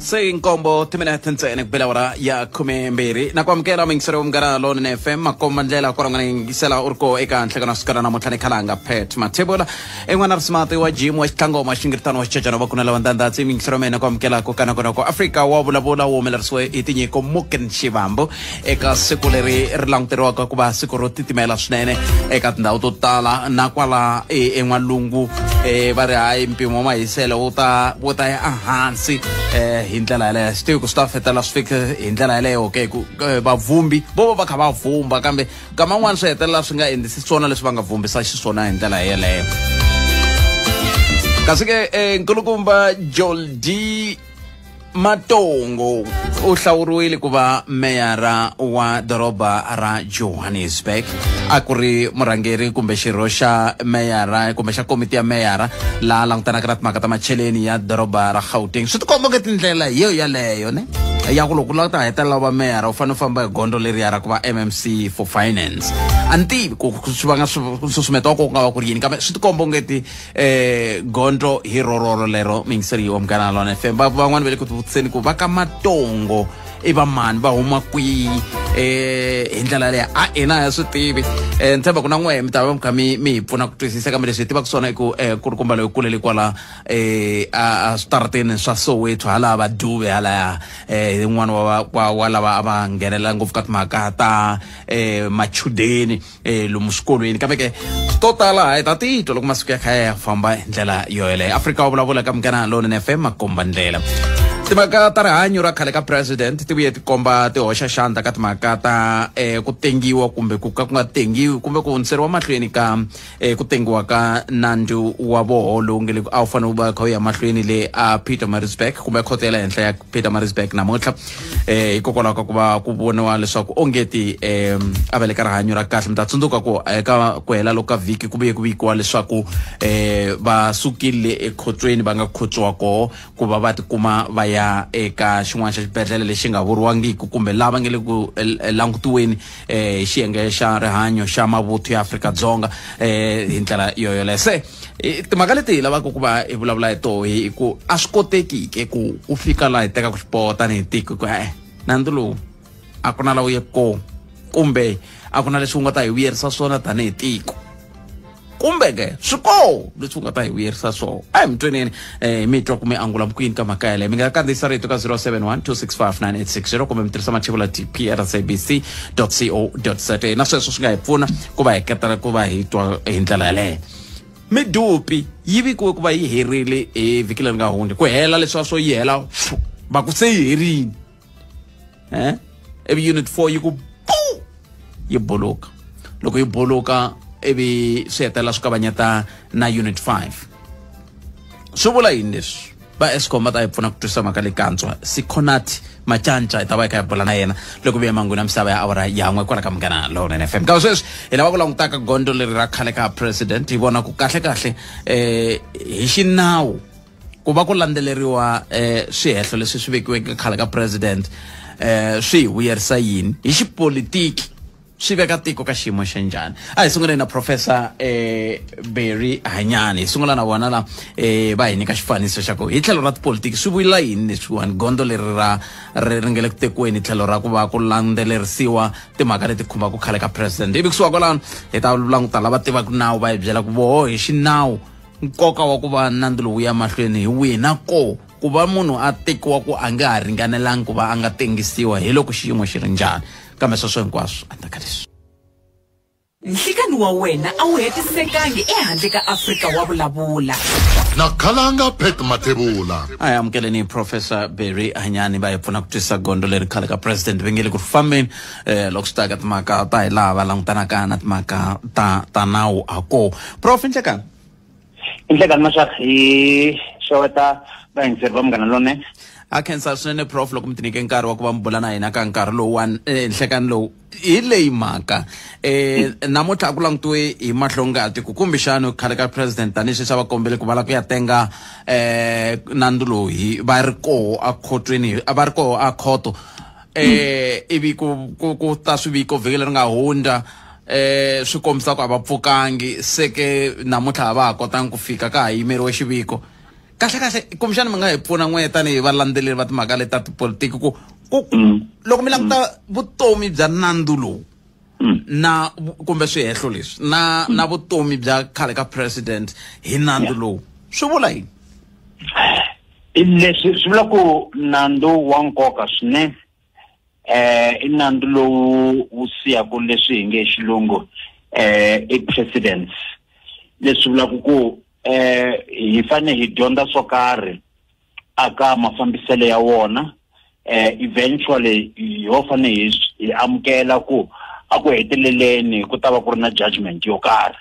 Say Combo, Timinat and Belara, Ya Kume Mberi, Nakwamkera Mingsero Gara Lone FM, Makomandela Korangang Gisela Urko Eka and Taganaskara Motani Kalanga Pet Matebola, and one of Smart Jim was Tango Machington was Chechanavakuna and that's Mingsero Comkela Kokanako Africa, Vulavula, Womelasway, Itiniko Muken Shivambo, Eka Seculari, Erlangteroka, Kuba, Sikuroti Melasnene, Ekat Nautala, Nakwala, Emalungu, Varia, Impimoma, Selota, what I Hansi. Hindala still stuff at the last figure in Dalale, okay, Bavumbi, Boba Vumba, Gambe, Gamawan said the last singer in the Sonalist Banga Vumbi, Sona in Dalale. Kasike, Gulukumba, Joldi Matongo, Ushauri Kuba, Mayara, wa Doroba, Ara Johannesburg, Akuri, Morangeri, Kumbeshi Rosha, Mayara, Kumbesha Committee Mayara, La Langtanakrat Makatama Chelenia, Doroba, Houting. So to come get in Tela, Yone, Yakulata, Etalawa Mayor, or Fanufamba Gondoliria, MMC for Finance. Anti Susmetoko, Kurin, so to come get the Gondo, Hero Lero, Mingseri, Omganalon, FM, but one very good. Senikubaka matongo eba man ba umakwi indlalale a ena ya sutibi ntaba kuna ngwe mtawa kami mi puna kutwisisa kama lesiti bakusona ku kurukumba lo kulele kwala a starting swa Soweto hala ba duwe hala nwana wa wala ba abangenela ngofukat makata machudeni lo muskolweni kameke totala etatito lokumasuka khaya famba indlela yoyele Afrika Vulavula kamkana lone FM makombandlela Timaka tarahanyo khaleka president tibuye tikomba tihoxa xandla ka timhaka ta ku tengiwa kumbe ku ka ku nga tengiwi kumbe ku hundzeriwa mahlweni ka ku tengiwa ka nandzu wa voholo ngele a wu fanele u va kha u ya mahlweni le a Pietermaritzburg kumbe khotela henhla ya Pietermaritzburg namuntlha hikokwalaho ka ku va ku voniwa leswaku ongeti a va le ka rihanyo ra kahle mi ta tsundzuka ku eka ku hela loko ka vhiki ku vuye ku vikiwa leswaku va sukile ekhotsweni va nga khotsiwa koho ku va va tikuma va ya eka xin'wana xa xibedhlele lexi nga vuriwangiki kumbe lava nge le ku langutiweni xiyenge xa rihanyo xa mavuthu ya Afrika-Dzonga hi ndlela yoyole se timhaka leti lavaka ku va hi vulavula hi toho hi ku a swi kotekike ku u fika laha hi teka ku xiboho tanihi tiko ku nandzu lowu a ku na laha u ye ko kumbe a ku na leswi u nga ta hi vuyerisa swona tanihi tiko kumbe ke swiko leswi nga ta hi vuyerisa swona a hi mitweneni mi twa kume angula mkwini ka mhaka yaleyo mi nga kandziyisa rito ka 071-265-9860 kumbe mi tirhisa machivula tp@sabc.co.za na sweswo swi nga hi pfuna ku va hi ketela ku va hi twa hi ndlela yaleyo Medupi yi vikiwe ku va yi herile vhiki leri nga hundza ku hela leswi swo yi hela va ku se yi herile every unit 4 yi ku yi boloka loko yi boloka ebi swi kavanyeta na unit 5 swi vula yini leswi va Eskom va ta hi pfuna ku twisisa mhaka leyi kantswa Sikonathi Mantshantsha hi ta va hi kha hi bula na yena loko vuye mangwini ya misava ya awara yan'we kwala ka Munghana Lonene FM ka sweswi hi lava ku langutaka gondo leri ra khale ka president hi vona ku kahle hi xinawu ku va ku landzeleriwa swihehlo leswi swi vekiweke khale ka president swi vuyerisa yini hi xipolitiki swi veka tiko ka xiyimo xa njhani a hi sungula na Professor Barry Hanyani hi sungula na vona la va hi nyika xifaniso xa ku hi tlhelo ra tipolitiki swi vuyela yini leswiwani gondo leri ra ringele ku tekiweni tlhelo ra ku va ku landzelerisiwa timhaka leti khumbaka khale ka president ivi kusuka kwalano hi ta languta lava tivaka nawu va hi byela ku voho hi xinawu nkoka wa ku va nandzu lowu ya mahlweni hi wihi na ko ku va munhu a tekiwa ku a nga ha ringanelangi ku va a nga tengisiwa hi loko xiyimo xi ri njhani kambe sweswo hinkwaswo a ndaka leswi nhlekani wa wena a wu hetisekangi ehandle ka Afrika wa vulavula na khalanga phet matebula ay amukeleni Professor Barry Hanyani va hi pfuna ku twisisa gondo leri khale ka president vengele ku fambeni loko swi ta ka timhaka ta hi laha va langutanaka na timhaka ta nawu ako Prof nhlekani mashak hi xeweta vayingiseri va Munghana Lonene a khensa swinene Prof loko mi tinike nkarhi wa ku va mi bula na hina ka nkarhi lowu wa nhlekani lowu hi leyi mhaka namuntlha a ku langutiwe hi mahlongati ku kumbexani khale ka president tanihi sweswi va kombele ku va la ku ya tenga nandzu loyi va ri koho a khotweni va ri koho a khoto ivi ku ta swiviko vhiki leri nga hundza swi kombisa ku a va pfukangi seke namuntlha a va ha kotangi ku fika ka ha yimeriwe xiviko kahle kumbexana mi nga hi pfuna n'we tanihi valandzeleri va timhaka leta tipolitiki ku loko mi languta vutomi bya nandzu lowu na kumbe swihehlo leswi na vutomi bya khale ka president hi nandzu lowu swi vula yini? Leswi swi vula ku nandzu wa nkoka swinene i nandzu lowu wu siyaku leswi hi nge xilungu i presidents. Leswi vula ku hi fane hi dyondza swo karhi aka mafambiselo ya wona eventually ho fane hi amukela ku aku heteleleni ku tava ku ri na judgment yo karhi,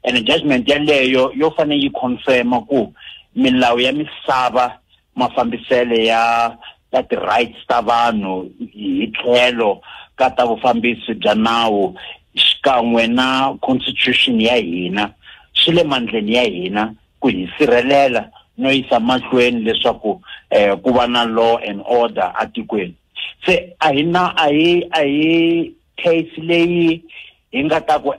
and judgment yaleyo yo fane yi confirma ku milawu ya misava mafambiselo ya ti-rights ta vanhu hi tlhelo ka ta vufambisi bya nawu xikan'we na constitution ya hina swi le mandleni ya hina ku hi sirhelela no yisa mahlweni leswaku ku va na law and order atikweni. Se a hi case leyi hi nga ta ku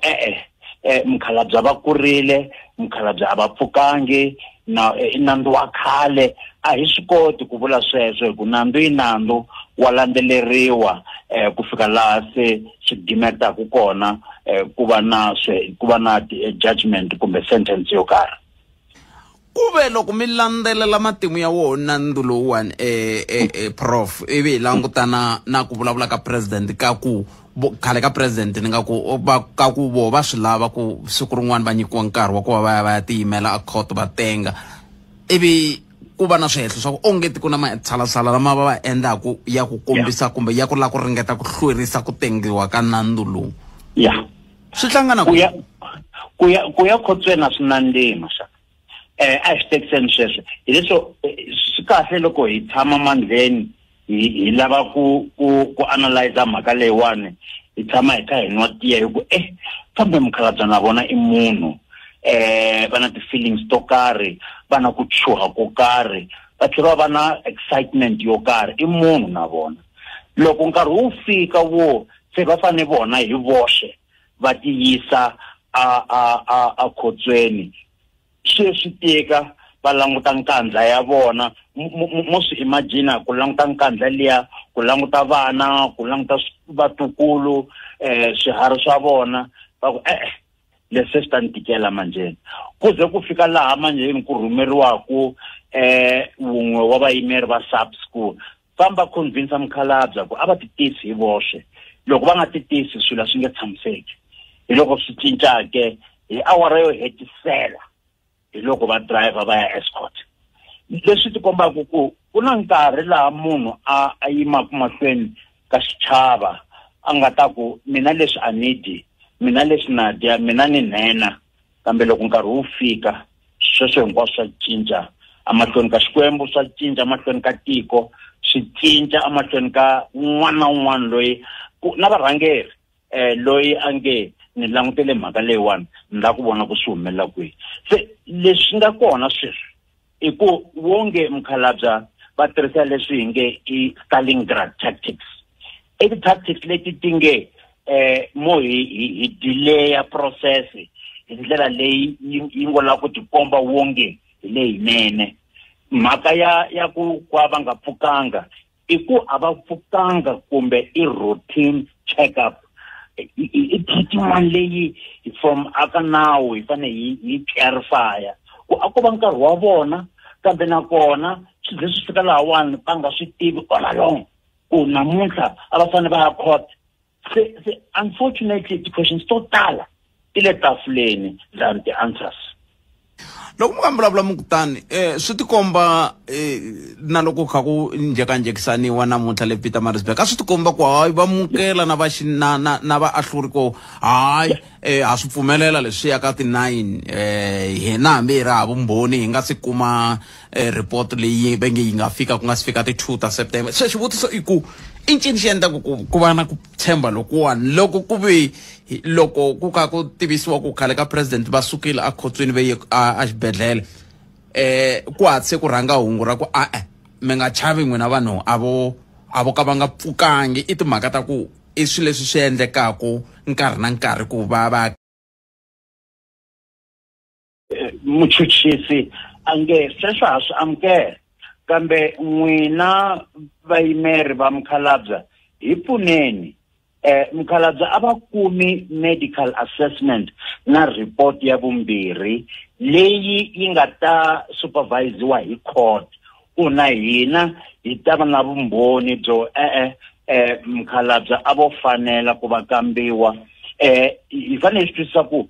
mukhalabye va kurile, mukhalabye a va pfukangi na nandzu wa khale a hi swi koti ku vula sweswo hi ku nandzu i nandzu wa landzeleriwa ku fika laha se swidimetaku kona ku va na judgment kumbe sentence yo karhi. Kuve loko mi landzelela matimu ya wona nandzu lowuwani prof ivi hi langutana na ku vulavula ka president ka ku khale ka president ni nga ku ka ku vo va swi lava ku siku rin'wana va nyikiwa nkarhi wa ku va ya tiyimela a court va tenga ivi ku va na swihehlo swa ku ongeti ku na matshalatshala lama va endlaku ya ku kombisa kumbe ya ku la ku ringeta ku hlwerisa ku tengiwa ka nandzu lowu swi hlangana ku ya khotsweni a swi nandzima a hi tekiseni sweswo hileswo swi kahle loko hi tshama mandleni hi lava ku analyze mhaka leyiwani hi tshama hi kha hi nwa tiya hi ku kambe mukhalabye na vona i munhu va na ti-feelings to karhi va na ku chuha ko karhi va tlhela va na excitement yo karhi i munhu na vona. Loko nkarhi wu fika wo se va fane vona hi voxe va tiyisa a khotsweni swi tika va languta nkandla ya vona mo swi imagine ku languta nkandla liya ku languta vana ku languta vatukulu swiharhi swa vona va ku leswi swi ta ni tikela manjeni ku ze ku fika laha manjeni ku rhumeriwaku wun'we wa vayimeri va SAPS ku famba convince mukhalabye ku a va titisi hi voxe. Loko va nga titisi swilo swi nge tshamiseki hi loko swi cincake hi awara yo hetisela hi loko va driver va ya escort. Leswi ti kombaku ku na nkarhi laha munhu a yimaku mahlweni ka xichava a nga ta ku mina leswi a need, mina leswi na dya, mina ni nena, kambe loko nkarhi wu fika sweswo hinkwaswo swa cinca amahlweni ka Xikwembu, swa cinca amahlweni ka tiko, swi cinca amahlweni ka un'wana na un'wana loyi na varhangeri loyi a nge ni langutele mhaka leyiwani ni la ku vona ku swi humelela kwihi. Se leswi nga kona sweswi i ku wonge mukhalabye va tirhisa leswi hi nge i Stalingrad tactics. I ti-tactics leti ti nge mo hi delaya process hi ndlela leyi yi ngo la ku tikomba wonge hi leyinene. Mhaka ya ku va nga pfukanga i ku a va pfukanga kumbe i routine check-up. I treatment leyi from aka nawu hi fane hi clarify ku a ko va nkarhi wa vona kambe nakona swi leswi fika lahawani va nga swi tivi all along ku namuntlha a va fane va ya court. Se unfortunately ti-questions to tala ti le tafuleni than the answers. Loko mu vulavula mukutani swi tikomba na loko kha ku njhekanjhekisaniwa namuntlha le Pietermaritzburg a swi tikomba ku hayi va mukela na na va ahluri ko hayi a swi pfumelela leswi ya ka ti-9 hina hambi hi ri hava vumbhoni hi nga si kuma report leyi va nge yi nga fika ku nga si fika ti-2 ta September. Se xivutiso i ku i ncini xi endlaku ku va na ku tshemba lokuwani loko ku ve loko ku kha ku tivisiwa ku khale ka president va sukile a khotsweni ve a xibedhlele ku hatse ku rhanga hungu ra ku mi nga chavi n'wina vanhu avo ka va nga pfukangi i timhaka ta ku i swilo leswi swi endlekaku nkarhi na nkarhi ku va muchuchisi ange sweswo ha swi amukela kambe n'wina vayimeri va Mkhalabye hi pfuneni Mkhalabye a va kumi medical assessment na report ya vumbirhi leyi yi nga ta supervisiwa hi court kuna hina hi ta va na vumbhoni byo Mkhalabye a vo fanela ku va kambiwa hi fanele hi twisisa ku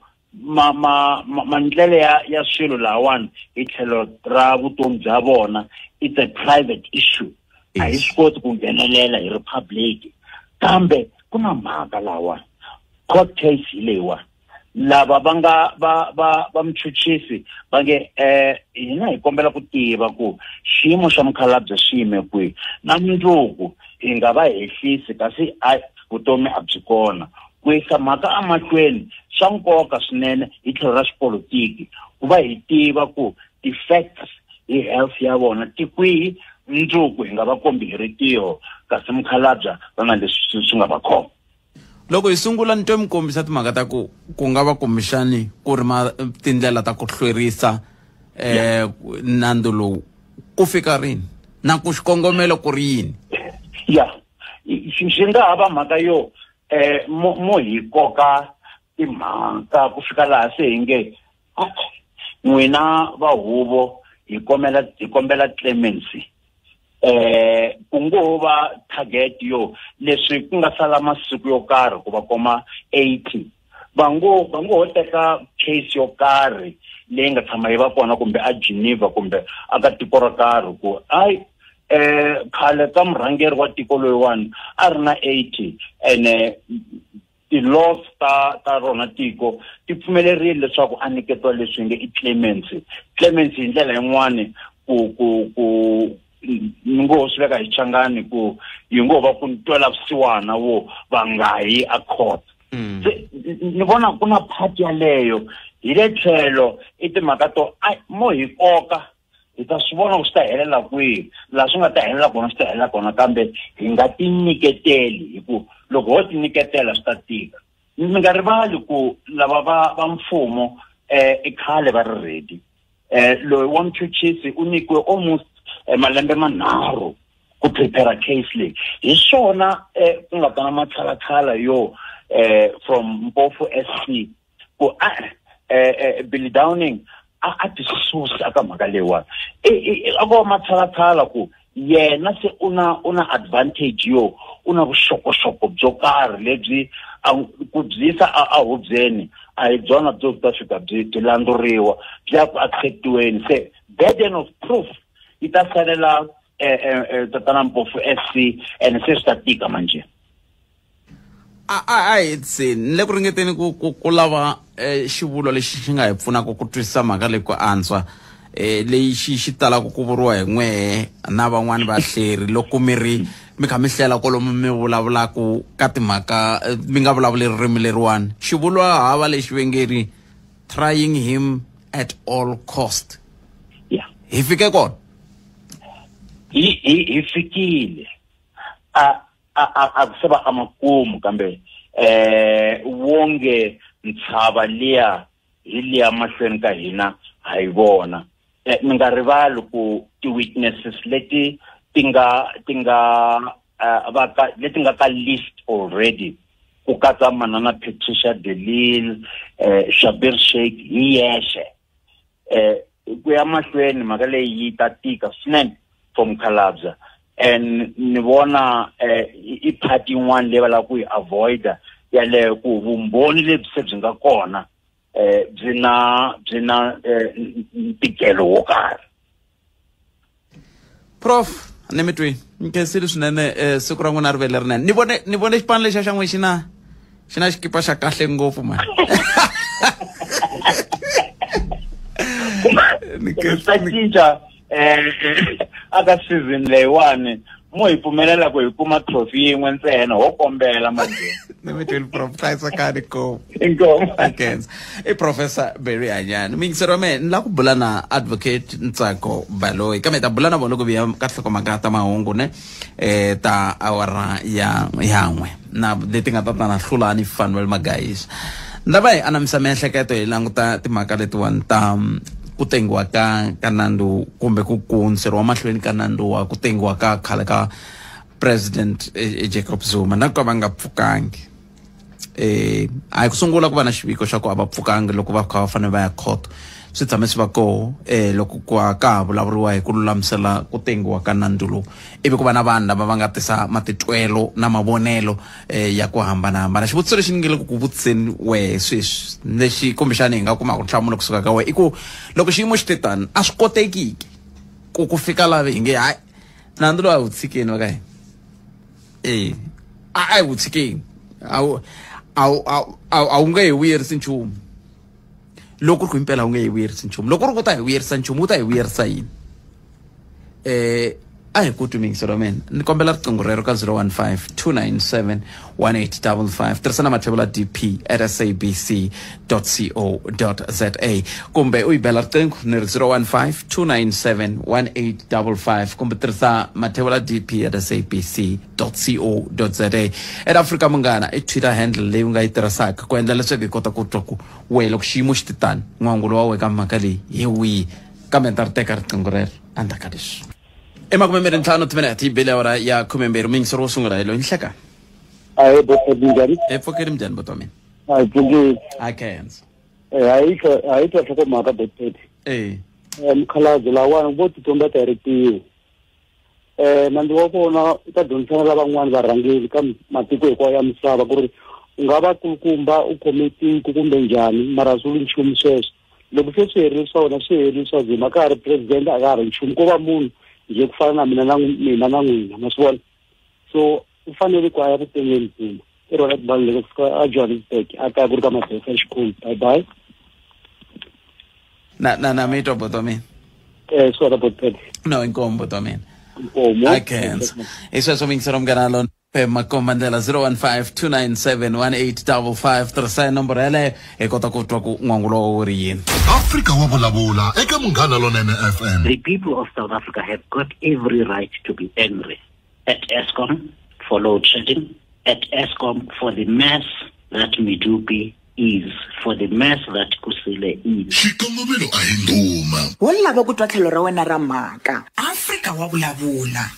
mandlele ya swilo lawani hi tlhelo ra vutomi bya vona it's a private issue a hi swi koti ku nghenelela hi republic kambe ku na mhaka lawa court case leyiwa lava va nga va mchuchisi va nge hina hi kombela ku tiva ku xiyimo xa Mkhalabye xi yime kwihi na mundzuku hi nga va hehlisi kasi vutomi a byi kona ku yisa mhaka amahlweni swa nkoka swinene hi tlhelo ra xipolitiki ku va hi tiva ku ti-facts hi health ya vona ti kwihi mundzuku hi nga va kombi hi ritiho kasi Mkhalabye va nga leswi swi nga va khoma loko hi sungula ni twe mi kombisa timhaka ta ku nga va kumbexani ku ri tindlela ta ku hlwerisa nandzu lowu ku fika rini na ku xikongomelo ku ri yini swi nga ha va mhaka yo mo hi koka timhaka ku fika laha se hi nge n'wina va huvo hi kombela clemency ku ngo va target yo leswi ku nga sala masiku yo karhi ku va koma 80 va ngo teka case yo karhi leyi nga tshama yi va kona kumbe a Geneva kumbe aka tiko ro karhi ku khale ka murhangeri wa tiko loyiwani a ri na 80 ene ti-laws ta rona tiko ti pfumelerile leswaku a nyiketiwa leswi nge i clemency hi ndlela yin'wani ku ni ngo swi veka hi changani ku yi ngo va ku ntwela vusiwana wo va nga yi a court ni vona ku na part yaleyo hi le tlhelo i timhaka to mo hi koka hi ta swi vona ku swi ta helela kwihi laha swi nga ta helela kona swi ta helela kona kambe hi nga ti nyiketeli hi ku loko ho ti nyiketela swi ta tika mi nga rivali ku lava va mfumo i khale va ri ready loyi wa mchuchisi u nyikiwe almost malembe manharhu ku prepare case leyi hi swona ku nga ta na matshalatshala yo from Mpofu SC ku Billy Downing a ti susa aka mhaka leyiwani a ko matshalatshala ku yena se una advantage yo una vuxokoxoko byo karhi lebyi ku byisa a hubyeni a hi byona byo ta fika byi landuriwa bya ku acceptiweni se burden of proof ita salela tatana Mpofu SC and se swi tika manje ni le ku ringeteni ku lava xivulwa lexi xi nga hi pfunaka ku twisisa mhaka leyi ku antswa leyi xi talaka ku vuriwa hi n'wehe na van'wani vahleri loko mi kha mi hlela kwalomu mi vulavulaku ka timhaka mi nga vulavuli ririmi leriwani xivulwa hava lexi vengeri trying him at all cost hi fike kona hi fikile a ku seba amakumu kambe wonge ntshava liya hi liya mahlweni ka hina ha yi vona mi nga rivali ku ti-witnesses leti nga ka list already ku katsa manana Patricia de Lille Shabir Sheikh hi yexe ku ya mahlweni mhaka leyi yi ta tika swinene for Mkhalabye and ni vona i party yin'wana leyi va lava ku yi avoida yaleyo ku vumbhoni lebyi se byi nga kona byi na ntikelo wo karhi Prof ni mi twi nkensile swinene siku ra n'wina ri vele rinene ni vone xipano lexa xa n'we xi na xikipa xa kahle ngopfu mani cinca aka season leyiwani mo hi pfumelela ku hi kuma trophy yin'we ntsena ho kombela manje ni mi twile Prof hlayisakani ko inkomo against Professor Barry Hanyani mingisero me ni la ku bula na advocate Ntsako Baloyi kambe ta bula na vona ku via ka hlokomhaka ta mahungu ne ta awara ya n'we na leti nga ta na hlulani Fanuel Magayisa ndava hi anamisa miehleketo hi languta timhaka letiwani ta ku tengiwa ka nandzu kumbe ku hundzeriwa mahlweni ka nandzu wa ku tengiwa ka khale ka President Jacob Zuma na ka va nga pfukangi a ku sungula ku va na xiviko xa ku a va pfukangi loko va kha va fanele va ya court swi tshame swi va koho loko ku ka vulavuriwa hi ku lulamisela ku tengiwa ka nandzu lowu ivi ku va na vanhu lava va nga tisa matitwelo na mavonelo ya ku hambanahambana xivutiso lexi ni nge le ku vutiseni wehe sweswi lexi kumbexani hi nga kumaka nhlamulo kusuka ka wehe i ku loko xiyimo xi te tani a swi kotekiki ku fika lava hi nge hayi nandzu lowu a wu tshikeni va ka hina a hi wu tshikeni a wu nge hi vuyerisi nchumu loko ku impela unge yivuyerisa nchumu loko ri ku ta hi vuyerisa nchumu u ta hi vuyerisa yini a hi ku tumingiselo mina ni kombela riqingho rero ka 015-297-1855 tirhisana mathebula dp@sabc.co.za kumbe u yi bela riqingho ni ri 015-297-1855 kumbe tirhisa mathebula dp@sabc.co.za Afrika munghana i Twitter handle leyi u nga yi tirhisaka ku endla leswaku hi kota ku twa ku we loko xiyimo xi titani n'wangulo wa we ka mhaka leyi hi wihi kambe ni ta ri teka riqingho rero endzhaku ka leswi emakumembiri ntlhanu timinete yi bele awara ya khumembiri mingisero wo sungula hi loyi ni hlekani Aye, Dr. Binjani. epfukeli minjhani buti wa mina Aye, Binjani. a khensa Aye, tlhoko mhaka Dr. Mkhalabye lawani vo titomba tirhetiwe. Nandzu wa kona ta dyondzisana lavan'wana varhangeri ka matiko hinkwayo ya misava ku ri u nga va kulukumba u khome tiko kumbe njhani mara swi nchumu sweswo loko se swi herile swona swi herile swa Zuma ka ha ri president a ka ha ri nchumu ko va munhu njhe ku fana na mina na n'wina ma swi vona so u fanele ku aya vutengeni Zuma i rona tibaluleke kusuka a Johannesburg a kaya ku ri ka madoroba ya xikulu bye bye na mi twa buti wa mina swona Dr. no inkomo buti wa mina Inkomo. a khensa i sweswo mingisero munghana lona makombandlela 015-297-1855 tirhisa nomboro yaleyo hi kota ku twa ku n'wangulo wa wu ri yini Afrika wa vulavula eka munghana lonene FM. The people of South Africa have got every right to be angry at Eskom for load shedding, at Eskom for the mess that Medupi is, for the mess that Kusile is. Xikongomelo a hi ndhuma. wo lava ku twa tlhelo ra wena ra mhaka Afrika wa vulavula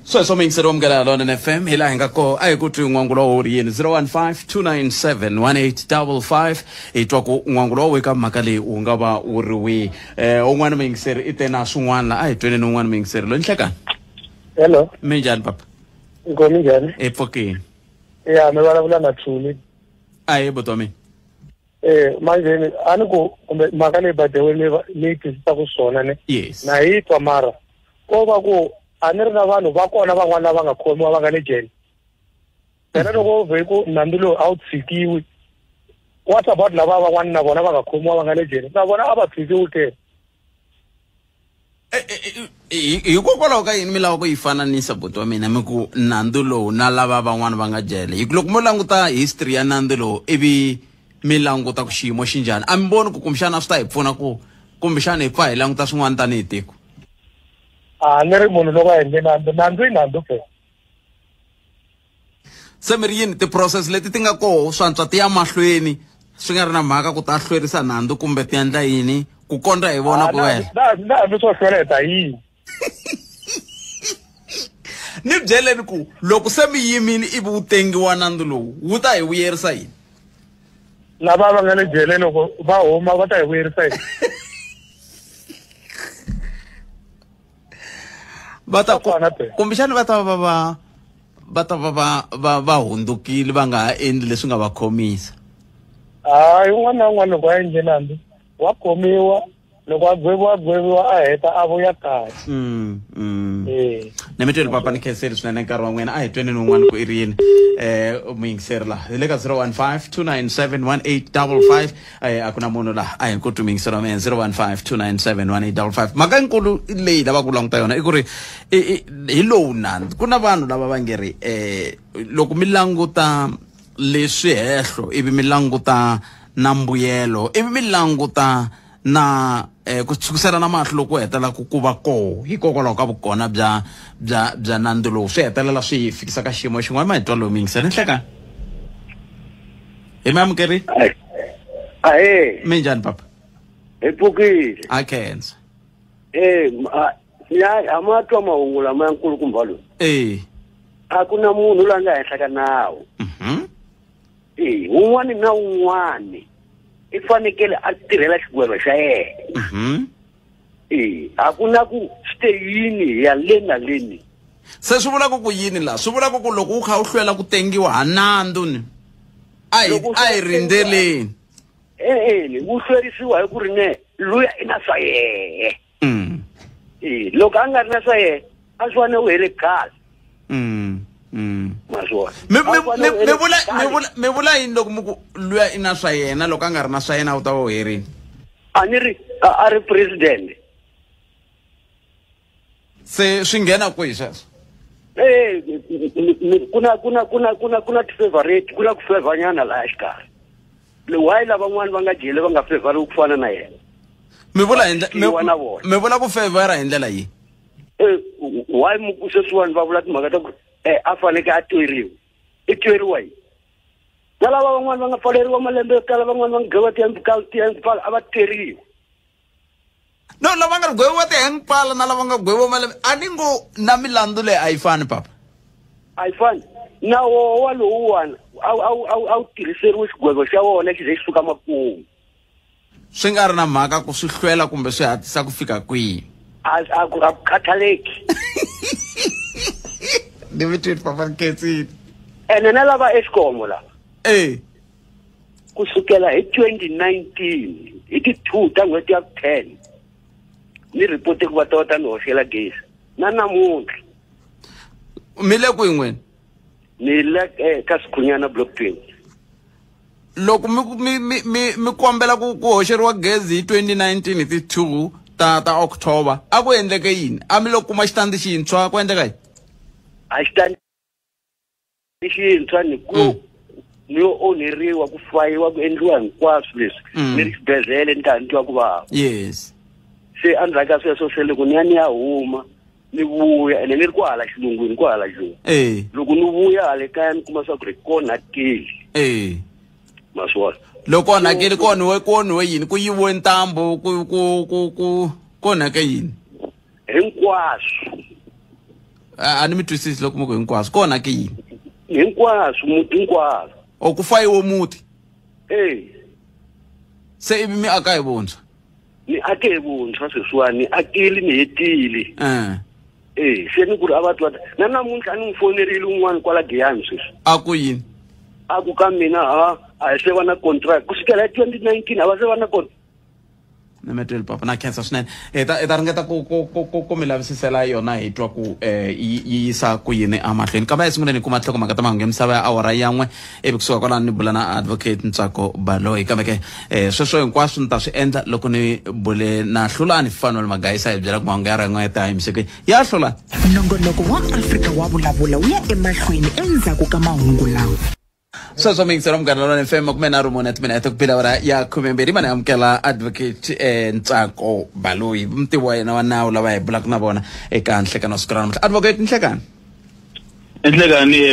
sweswo mingisero munghana lonene FM hi laha hi nga koho a hi ku twi n'wangulo wa wu ri yini 015-297-1855 hi twa ku n'wangulo wa we ka mhaka leyi wu nga va wu ri wihi un'wana mingiseri i te na swin'wana a hi tweneni un'wana mingiseri loyi ni hlekani Hello. minjhani papa Inkomo njhani? epfukeni Ya, mi vulavula na Thuli. a hi buti wa mina Manje a ni ku kumbe mhaka leyi badewe leyi tisisaka swona ne yes na yi twa mara ko va ku a ni ri na vanhu va kona van'wana lava nga khomiwa va nga le jele yena loko ve ku nandzu lowu a wu tshikiwi what about lava van'wana na vona va nga khomiwa va nga le jele na vona a va tshikiwi ke hikokwalaho ka yini mi lava ku yi fananisa buti wa mina mi ku nandzu lowu na lava van'wana va nga jele hi loko mo languta history ya nandzu lowu ivi mi languta ku xiyimo xi njhani a mi voni ku kumbexana swi ta hi pfuna ku kumbexana hi pfa hi languta swin'wana tanihi tiko a ni ri munhu loko a endle nandzu i nandzu ke se mi ri yini ti-process leti ti nga koho swantswa ti ya mahlweni swi nga ri na mhaka ku ta hlwerisa nandzu kumbe ti endla yini ku kondra hi vona ku wena na hambi swo hlweleta yini ni byeleni ku loko se mi yimini ivi wu tengiwa nandzu lowu wu ta hi vuyerisa yini lava va nga le jele loko va huma va ta hi vuyerisa yini kumbexani va ta va hundzukile va nga ha endli leswi nga va khomisa hayi un'wana na un'wana loko a endle nandzu wa khomiwa loko a gweviwa a heta a vuya kahle ni mi tweli papa ni khenseli swinene nkarhi wa n'wina a hi twenini wun'wana ku i ri yini muyingiseri laha hi le ka 015-297-1855 a ku na munhu laha a hi ku twi muyingiseri wa mina 015-297-1855 mhaka yinkulu leyi lava ku languta yona i ku ri hi lowu nandzu ku na vanhu lava va nge ri loko mi languta leswi hehlo ivi mi languta na mbuyelo ivi mi languta na ku tshukisela na mahlo loko hetela ku va koho hikokwalaho ka vukona bya nandzu lowu swi hetelela swi fikisa ka xiyimo xin'wana ma hi twa lowu mingiseri ni hlekani hi mi amukeri ahe mi njhani papa epukile akhenza ya amatwa mahungu lama yankulu kumbalo akuna munhu la nga henhla ka nawu un'wana na un'wana i fanekele a tirhela xigwebo xa yena akuna ku stay yini ya lena leni se swi vula ku yini la swi vula ku loko u kha u hlwela ku tengiwa hanandu ni a hi rindzeleni u hlwerisiwa hi ku ri ne luya ina swa yehe loko a nga ri na swa yehe a swi fane u hele khale mi vula yini loko muku luya ina swa yena loko a nga ri na swa yena u ta va u herini a ni ri a ri president se swi nghena kwihi sweswo kuna ti-favorate kuna ku fevhanyana laha xikarhi why lavan'wana va nga jele va nga fevhariwi ku fana na yena mi vula ku fevhara hi ndlela yihi why sweswiwani va vula timhaka ta ku a faneke a tweriwa i tweriwa yini na lava van'wana va nga pfaleriwa malembe yo tala van'wana va nga gweviwa tiyangpala a va tweriwa no lava nga gweviwa tiyangpala na lava nga gweviwa malembe a ni ngo na milandzu leyi a yi fani papa a yi fani na wowa lowuwani a wu tirhiseriwe xigwebo xa wona xi ze xi suka makumu swi nga ri na mhaka ku swi hlwela kumbe swi hatlisa ku fika kwihi a ku khathaleki ni mi twini papa nketsini ene na lava Eskom lava kusukela hi 2019 hi ti 2 ta n'hweti ya 10 ni ripote ku va ta ni hoxela gezi na namuntlha mi le kwihi n'wina ni le ka Sikhunyana block 20 loko mi kombela ku hoxeriwa gezi hi 2019 hi ti 2 ta October a ku endleke yini a mi lo kuma xitandi xintshwa ku endleka yini a xitandi xintshwa ni ku ni yo oneriwa ku fayiwa ku endliwa hinkwaswo leswi ni ri xibedhlele ni ta ni twa ku vava yes se endzhaku ka sweswo se loko ni ya huma ni vuya ene ni ri ku hala xilungwini ku hala joni loko ni vuya hale kaya ni kuma swa ku ri konakeli maswona loko onhakeli konhiwe yini ku yiviwe ntambu ku onhake yini hinkwaswo a ni mi twisisi loko muku hinkwaswo ku onhake yini hinkwaswo muti hinkwaswo o ku fayiwe muti se ivi mi aka hi vuntshwa ni ake hi vuntshwa sweswiwani ni akile ni hetile se ni ku ri a va twa na namuntlha ni n'wi fonerile un'wana kwala Giyani sweswi a ku yini a ku ka mina a hi se va na contract kusukela hi 2019 a va se va na contract ni metweli papa na khensa swinene hi ta ringeta ku mi lavisisela yona hi twa ku yi yisa ku yini amahlweni kambe esunguleni kuma nhlokomhaka ta mahungu ya misava ya awara yan'we ivi kusuka kwalani ni bula na advocate Ntsako Baloyi kambe ke sweswo hinkwaswo ni ta swi endla loko ni bule na Hlulani Fanele Magayisa hi byela ku mahungu ya rin'weta hi misekeni ya Hlulani nongonoko wa Afrika wa vulavula wu ya emahlweni endzhaku ka mahungu lawa sweswo mingiselo mugana FM kume na rumoni ya timinete kupila wara ya 12 mani amukela advocate Ntsako Baloyi mtivo wa yena wa nawu lava hi bulaka na vona eka nhlekano siku ra namuntlha advocate nhlekani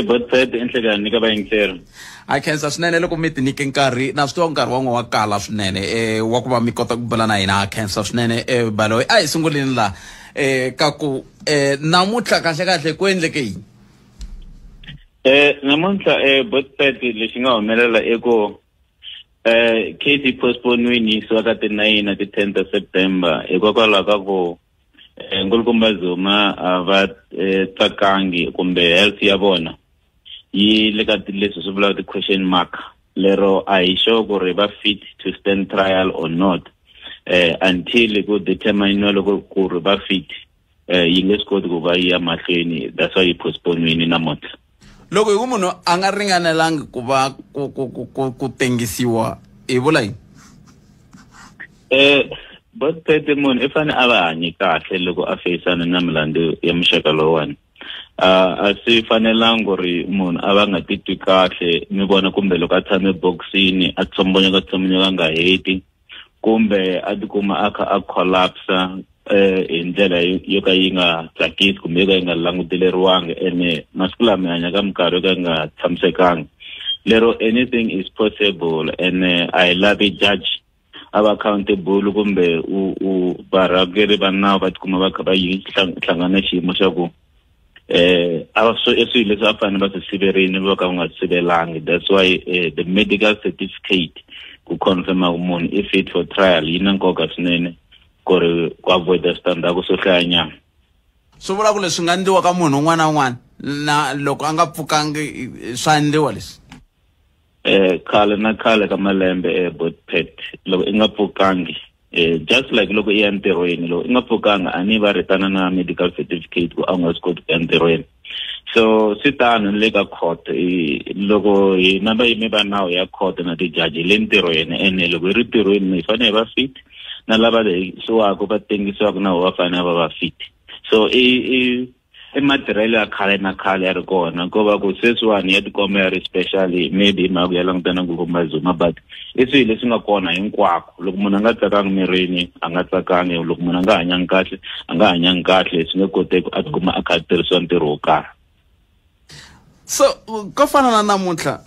botfed nhlekani ka vayingiseri a khensa swinene loko mi tinike nkarhi na swi tiva nkarhi wan'we wa kala swinene wa ku va mi kota ku bula na hina a khensa swinene Baloyi a hi sunguleni la ka ku namuntlha kahle ku endleke yini namuntlha botfed lexi nga humelela eko case postpone yisiwa ka ti 9 na ti 10 ta September hikokwalaho ka ku nkulukumba Zuma a va tsakangi kumbe health ya vona yi le ka leswi swi vulaka ti-question mark lero a hi sure ku ri va fit to stand trial or not until ku determine loko ku ri va fit yi nge swi koti ku va yi ya mahlweni that's why yi postpone namuntlha loko hi ku munhu a nga ringanelangi ku va ku tengisiwa hi vula yini but munhu i fane a va hanyi kahle loko a feisana na milandzu ya muxaka lowani a swi fanelangi ku ri munhu a va nga titwi kahle mi vona kumbe loko a tshame boxini a tsombonyeka nga heti kumbe a tikuma a kha a collapse hi ndlela yo ka yi nga tsakisi kumbe yo ka yi nga languteleriwangi ene masiku lama mi hanya ka minkarhi yo ka yi nga tshamisekangi lero anything is possible and I love a judge aba accountable kumbe barageri banawu batikuma va kha va hlangana xiyimo xa ku eswilo leswi va fanele va swi siverini va ka va nga sivelangi. That's why the medical certificate ku confirma ku munhu i fit for trial yi na nkoka swinene ku ri ku avoida switandzhaku swo hlayanyana. Swi vula ku leswi nga endliwa ka munhu un'wana na un'wana na loko a nga pfukangi swa endliwa leswi? Khale na khale ka malembe but pet loko i nga pfukangi just like loko i ya ntirhweni loko i nga pfukanga a ni va ritana na medical certificate ku a nga swi koti ku ya ntirhweni. So swi tano le ka court loko hina vayimi va nawu ya court na tijaji le ntirhweni ene loko hi ri ntirhweni hi fanele va fit na lava lehisiwaka va tengisiwaka na va fanele va va fit. So i matirhelo ya khale na khale ya ri kona ko va ku sweswiwani ya tikomba ya ri specially maybe mhaka ya langutana ku kuma Zuma but i swilo leswi nga kona hinkwako. Loko munhu a nga tsakangi mirini a nga tsakangi, loko munhu a nga hanyangi kahle a nga hanyangi kahle, swi nga koteki a tikuma a kha tirhisiwa ntirho wo karhi. So ko fana na namuntlha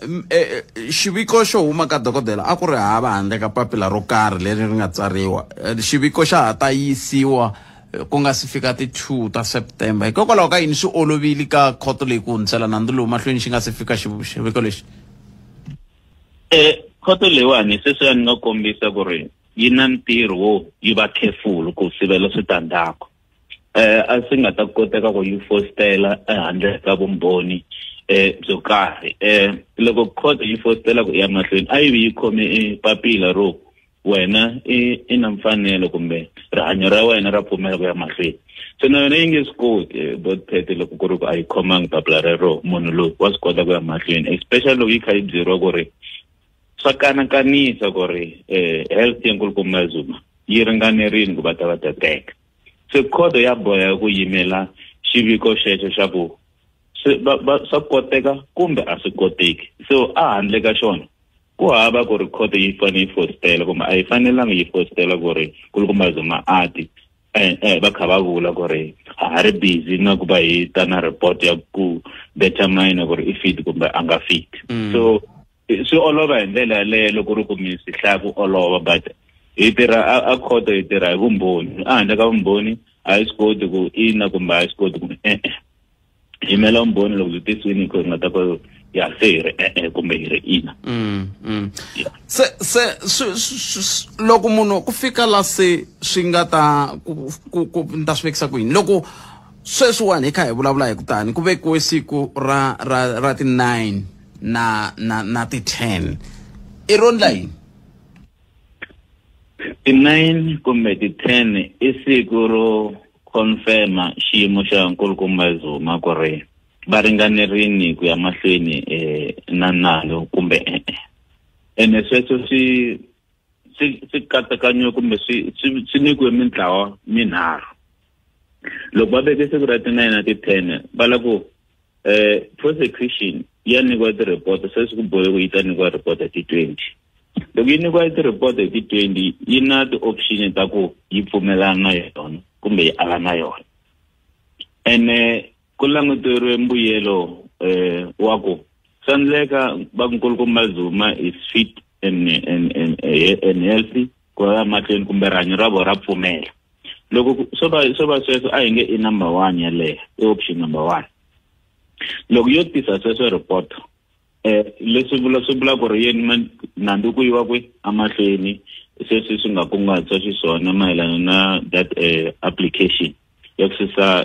xiviko xo huma ka dokodela a ku ri hava handle ka papila ro karhi leri ri nga tsariwa, xiviko xa ha ta yisiwa ku nga si fika ti 2 ta September. Hikokwalaho ka yini swi olovile ka khoto leyi ku hundzela nandzu lowu mahlweni xi nga si fika xiviko lexi? Khoto leyiwani sweswiwani nga kombisa ku ri yi na ntirho wo yi va careful ku sivela switandzhaku. A swi nga ta koteka ku yi fostela ehandle ka vumbhoni byo karhi. Loko khoto yi fostela ku ya mahlweni a yi khome papila ro wena i na mfanelo kumbe rihanyo ra wena ra pfumela ku ya mahlweni. So na yona yi nge swi koti but phete loko ku ri ku a yi khomangi papila rero munhu loyi wa swi kota ku ya mahlweni, especially loko yi kha yi byeriwa ku ri swa kanakanisa ku ri health ya nkulukumba Zuma yi ringanerini ku va ta teka. So khoto ya boya ku yimela xiviko xexo xa ku swa koteka kumbe a swi koteki. So a handle ka xona ku hava ku ri khoto yi fanele yi fostela kumbe a yi fanelanga yi fostela ku ri nkulukumba Zuma ati va kha va vula ku ri ha ri busy na ku va hi ta na report ya ku determine ku ri i fit kumbe a nga fit. So swi olova hi ndlela yaleyo loko ri ku mi swi hlaya ku olova but hi tirha a khoto hi tirha hi vumbhoni. A handle ka vumbhoni a yi swi koti ku ina kumbe a yi swi koti ku yimela vumbhoni loko byi tisiwini ku nga ta ku ya se hi ri kumbe hi ri ina. Se loko munhu ku fika la se swi nga ta ku ta swi vekisa ku yini loko sweswiwani hi kha hi vulavula hi kutani ku vekiwe siku ra ti 9 na ti 10 i rondla yini? Ti 9 kumbe ti 10 i siku ro confirma xiyimo xa nkulukumba Zuma ku ri va ringanerini ku ya mahlweni na nandzu kumbe ene sweswo swi katsakanywa kumbe swi nyikiwe mintlawa minharhu. Loko va veke siku ra ti 9 na ti 10 va la ku prosecution ya nyikiwa ti-report sweswi ku bohe ku yi ta nyikiwa report ya ti 20. Loko yi nyikiwa ti-report ya ti 20 yi na ti-option ta ku yi pfumelana na yona kumbe yi ala na yona. Ene ku languteriwe mbuyelo wa ku swa endleka va nkulukumba Zuma is fit and healthy ku ya mahlweni kumbe rihanyo ra vona ra pfumela. Loko swo va sweswo a hi nge i number 1 yaleyo i option number 1. Loko yo tisa sweswo report leswi vula ku ri yeni nandzu ku yiwa kwi amahlweni sweswi swi nga kunguhatiwa xiswona mayelana na that application ya ku susa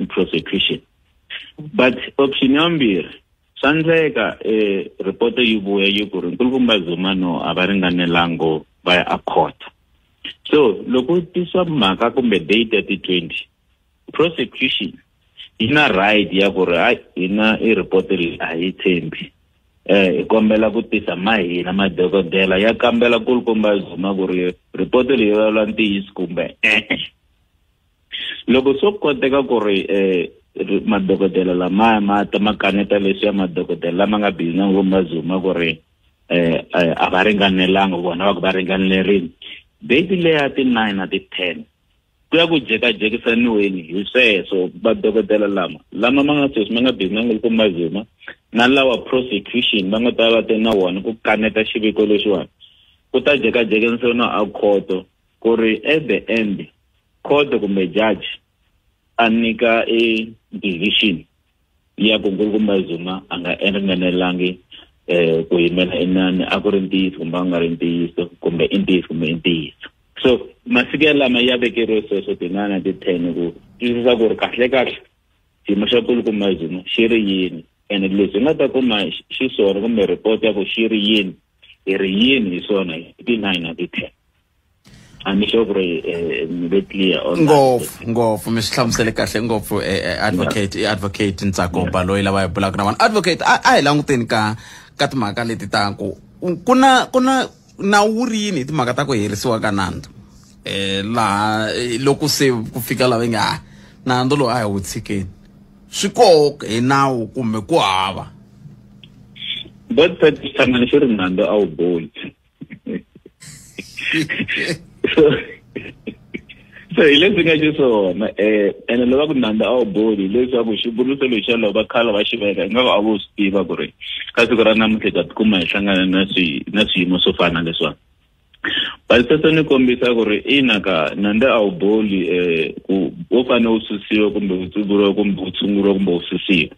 prosecution. But option ya mbirhi swa endleka report yi vuya yi ku ri nkulukumba Zuma no a va ringanelango va ya a court. So loko tisa mhaka kumbe date ya ti 20 prosecution yi na right ya ku ri hina i report leyi a yi tshembi hi kombela ku tisa mahina madokodela ya kambela nkulukumba Zuma ku ri report leyi yi vulavula ntiyiso kumbe loko swo koteka ku ri madokodela lama ma kaneta leswi ya madokodela lama nga busy na nkulukumba Zuma ku ri a va ringanelanga vona va ku va ringanerini date leyi ya ti 9 na ti 10 ku ya ku jekajekisaniweni hi sweswo madokodela lama ma nga sweswi ma nga busy na nkulukumba Zuma na lawa prosecution va nga ta va te na wona ku kaneta xiviko lexiwani kuta jeka nsona a court ku ri at the end court kumbe judge anika a decision ya ku Zuma anga ringanelangi ku yimela inani a ku ri ntiyiso kumbe a nga ri ntiyiso kumbe i ntiyiso kumbe i ntiyiso. So masiku lama ya vekeriwe sweswo tin'wana ti-10 ku twisisa ku ri kahle xiyimo xa Zuma xi ri yini ene leswi nga ta kuma xiswona kumbe report ya ku xi ri yini i ri yini hi swona ti-9 na ti-10. Ani sure ku ri ni ve clear on ngopfu mi swi hlamusele kahle ngopfu advocate Ntsako Baloyi lava hi bulaka na vona. Advocate a hi languteni ka timhaka leti ta ku kuna nawu rini hi timhaka ta ku herisiwa ka nandzu laha loko se ku fika lava nga nandzu lowu a hi wu tshikeni swi koka hi nawu kumbe ku hava but hlangana xi ri nandzu a wu bohi so hi leswi nga xiswona ene loko ku nandzu a wu bohi leswaku xivuriso lexi xa loko va khala va xi veka ingaku a vo swi tiva ku ri ka siku ra namuntlha hi ta tikuma hi hlangana na swiyimo swo fana leswiwani. But sweswo ni kombisa ku ri ina ka nandzu a wu bohi ku wo fane wu susiwa kumbe wu tsuvuriwa kumbe wu tshunguriwa kumbe wu susiwa.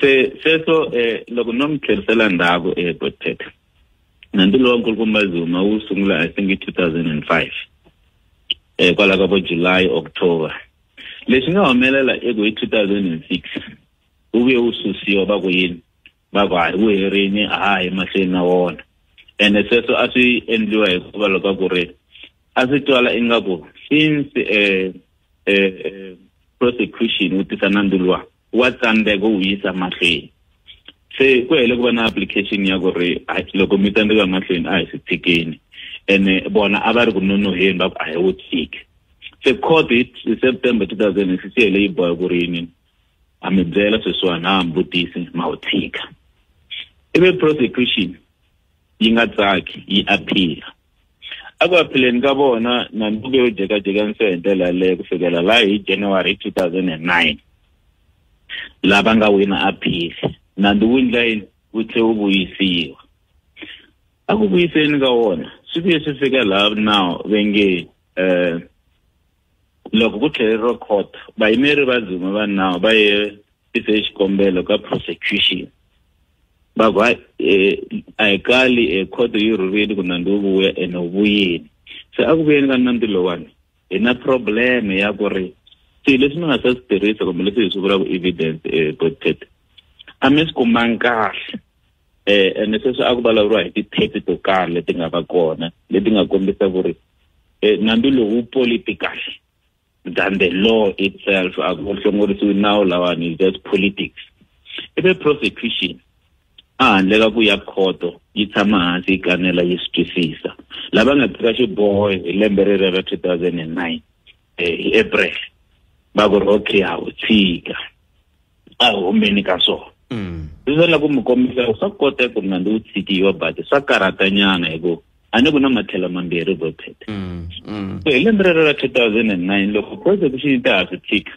Se sweswo loko no mi tlherisela ndzhaku President nandzu lowa Zuma wu sungula I think 2005 kwala ka vo July October. Leswi nga humelela hi 2006 wu vuye wu susiwa va ku yini va ku hayi wu herini a hi mahlweni na wona ene sweswo a swi endliwa hikuva loko ku ri a swi twala ingaku since prosecution wu tisa nandzu luwa wa tsandzeka wu yisa mahlweni. Se ku hele ku va na application ya ku ri loko mi tsandzeka mahlweni a hi swi tshikeni ene bona a va ri ku nonoheni va ku a hi wu tshiki. Se court hi September 2006 hele yi boha ku ri yini a mi byela sweswiwani a mbutisi ma wu tshika. Ivi prosecution yi nga tsaki yi appeala a ku appealeni ka vona nandzu yo jekajekanisiwa hi ndlela leyo ku fikela laha hi January 2009 lava nga wina appeal nandzu wu ndla yini wu tlhe wu vuyisiwa. A ku vuyiseni ka wona swi vuye swi fika laha now ve nge loko ku tlheleriwa court vayimeri va Zuma va nawu va ye tise xikombelo ka prosecution va ku a hi kali court yi rhurhile ku nandzu wu vuya ene wu vuyeni. Se a ku vuyeni ka nandzu lowani hi na problem ya ku ri swilo leswi mi nga sa swi tirhisa kumbe leswi hi swi vulaka evidence President a mi swi kumangi kahle ene sweswo a ku vulavuriwa hi ti-tape to karhi leti nga va kona leti nga kombisa ku ri nandzu lowu political than the law itself a ku hlongorisiwi nawu lawani is just politics. Ibe prosecution a handle ka ku ya khoto yi tshama hansi yi kanela yi swi twisisa lava nga teka xiboho hi lembe rero ra 2009 hi April va ku ri okay a wu tshika a humeni ka swona. Swi la ku mi kombisa swa kota ku nandzu wu tshikiwa but swa karatanyana hi ku a ni ku na matlhelo mambirhi President. So hi lembe rero ra 2009 loko prosecution yi ta ha swi tshika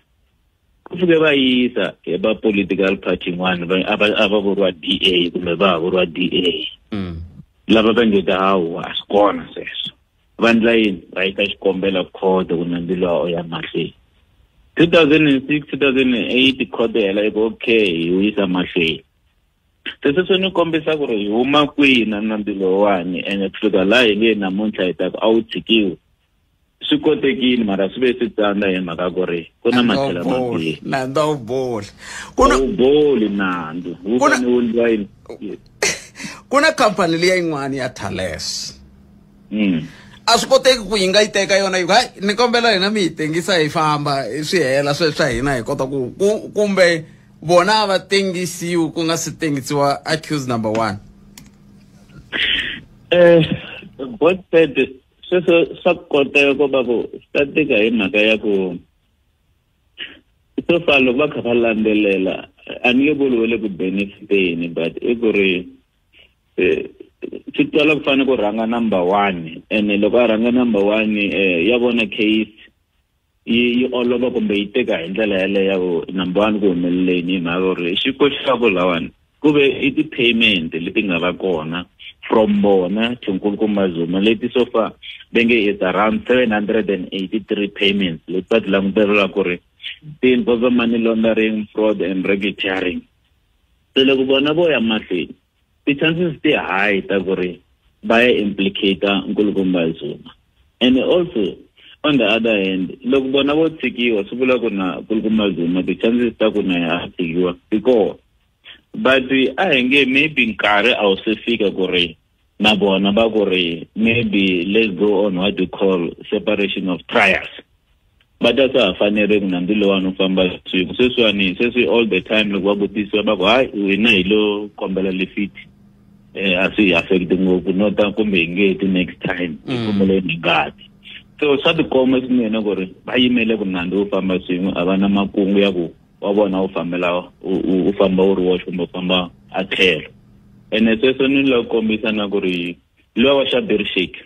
ku fike va yisa hi va political party yin'wana a va vuriwa DA kumbe va ha vuriwa DA lava va nge ta hawu a swi kona sweswo va ndla yini va yisa xikombelo court ku nandzu lowa ya mahlweni. 2006 2008 court hela yi ku okay hi yisa mahlweni. Sweswo ni kombisa ku ri hi huma kwihi na nandzu lowani ene ku fika laha hi nge namuntlha hi ta ku a wu tshikiwi swi kotekile mara swi ve swi tsandza hi mhaka ku ri ku na matlhelo mambirhi nandzu a wu boli wu boli nandzu wu fane wu ndliwa yini. Ku na khampani liya yin'wana ya Thales a swi koteki ku yi nga yi teka yona yi hayi ni kombela hina mi yi tengisa hi famba swi hela sweswo swa hina hi kota ku kumbe bona va tengisiwi ku nga si tengisiwa accused number 1. Both said sweswo swa koteka ku va ku swi ta tika hi mhaka ya ku so far loko va kha va landzelela a ni nge vuli wele ku benefiteni but i ku ri swi twala ku fanele ku rhanga number 1 ene loko a rhanga number 1 ya vona case yi olova kumbe yi teka hi ndlela yaleyo number 1 ku humeleleni hi mhaka ku ri xikoxo xa ku lawani ku ve i ti-payment leti nga va kona from bona to nkulukumba Zuma leti so far benge is around 783 payments leti langutela ku ri ti involve money laundering, fraud and racketeering. So loko bona boya mahlweni the chances they high ta ku ri ba implicate nkulukumba Zuma. And also on the other hand, loko bona bo tsikiwa sivula ku na nkulukumba Zuma the chances ta ku na ya tsikiwa because but ahenge maybe nkarhi a se fika ku ri na bona ba ku ri maybe let's go on what we call separation of trials. But that's a fanele kunandilo wanu famba swin'we seswi all the time loko va vutisiwa va ku hayi wena hi lo kombela lefiti a swi affect ngopfu nota kumbe ngeti next time kumele ni ngati. So swa tikomba swinene ku ri va yimele ku nandzu wu famba swin'we a va na makungu ya ku wa vona u famba u ri woxe kumbe u famba a tlhelo. Ene sweswo ni lo kombisa na ku ri lowa wa xa Barry Shake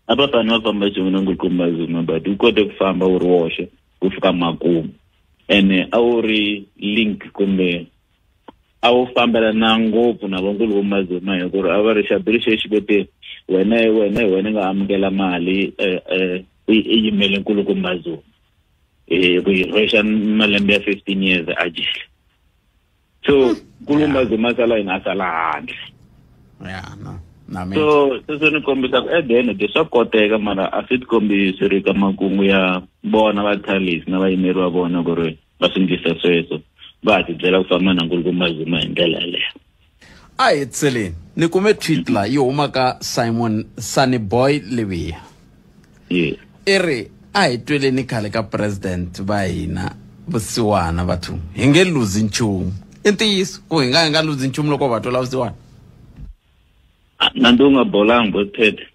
apa fana va famba swin'we na nkulukumba Zuma but u kote ku famba u ri woxe ku fika makumu. Ene a wu ri link kumbe a wu fambela na ngopfu na nkulukumba Zuma hi ku ri a va ri xa Barry Shake bete wena nga amukela mali u yimele nkulukumba Zuma ku yi rhwexa malembe ya 15 years a jele. So nkulukumba Zuma sala ina sala handle. So ni kombisa ku at the end de swa koteka mara a swi kombisi ri ka makungu ya bona va thalisi na vayimeri va vona ku ri va swingisa sweswo va ti byela ku famba na nkulukumba Zuma hi ndlela yaleyo. A hi tseleni ni kume tweet la yi huma ka Simon Sunnyboy Lewiya. Yes. Iri a hi tweleni khale ka president va hina vusiwana vathu hi nge luzi nchumu i ntiyiso ku hi nga luzi nchumu loko va twa vusiwana. Nandzu nga bolangi botete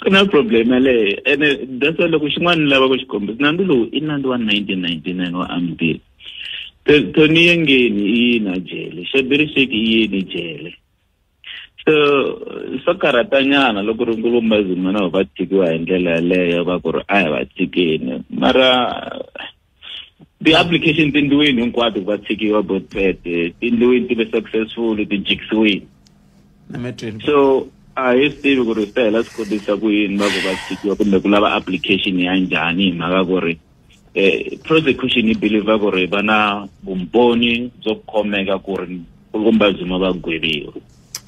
kuna problem yaleyo ene that's why loko xin'wana ni lava ku xikombisa nandzu lowu i nandzu wa 1999 wa Amdile Tony yengeni i yini jele Barry Shake i yini jele. So swa karatanyana loko ri nkulukumba Zuma na va tikiwa hi ndlela yaleyo va ku ri a hi va tikeni mara the application tindluweni hinkwato va tsikiwa botete tindluweni ti ve successful ti jikisiwile. So a hi swi tivi ku ri swi ta hela swi kotisa ku yini va ku va tsikiwa kumbe ku lava application ya njhani hi mhaka ku ri prosecution yi believe ku ri va na vumbhoni byo khomeka ku ri nkulukumba Zuma va gweviwa.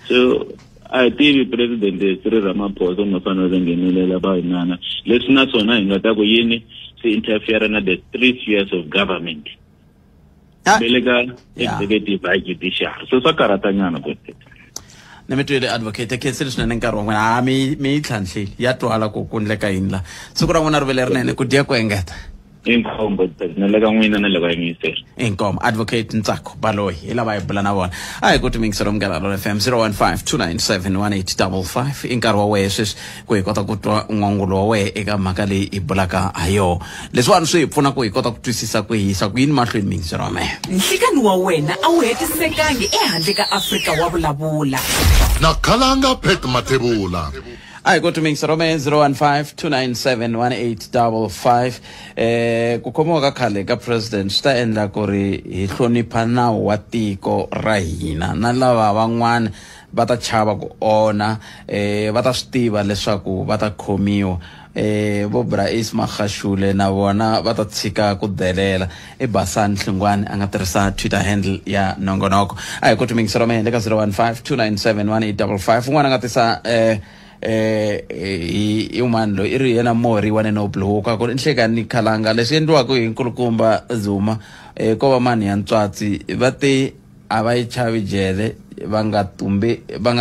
So a hi tivi president Cyril Ramaphosa ma fanele nghenelela va hinana leswi na swona hi nga ta ku yini swi interfere na the 3 years of government belega executive by judiciary. So swa karatanyana botete. Na metwele advocate kensel swinene nkarhi wa n'wina mi tlhantlhile ya twala ku kundleka yini la siku ra n'wina ri vele rinene ku dya ku engeta. Inkombo na le ka n'wina na le vayingiseri. Inkombo advocate Ntsako Baloyi hi lava hi bula na vona a hi ku timingisela Mgalalo FM 015-297-1855 i nkarhi wa wehe sweswi ku hi kota ku twa n'wangulo wa wehe eka mhaka leyi hi bulaka ha yona leswiwani swi hi pfuna ku hi kota ku twisisa ku hisa ku yini mahlweni mingiselo wa mehe. Nhlikani wa wena a wu hetisekangi ehandle ka Afrika wa vulavula na khalanga Pet Mathebula. Hi, go to Mings Rome 015-297-1855. Ku khomiwa ka khale ka president swi ta endla ku ri hi hlonipha nawu wa tiko ra hina na lava van'wana va ta chava ku ona va ta swi tiva leswaku va ta khomiwa vo Brais Magashule na vona va ta tshika ku delela Basani Hlungwane a nga tirhisa Twitter handle ya nongonoko. Hi, go to Mings Rome le ka 015-297-1855 un'wana nga tisa i umando i ri yena mori wa Noblo ka ku nhlekani khalanga leswi endliwaka hi nkulukumba Zuma ko va mani ya Tsotsi va te a va yi chavi jele va nga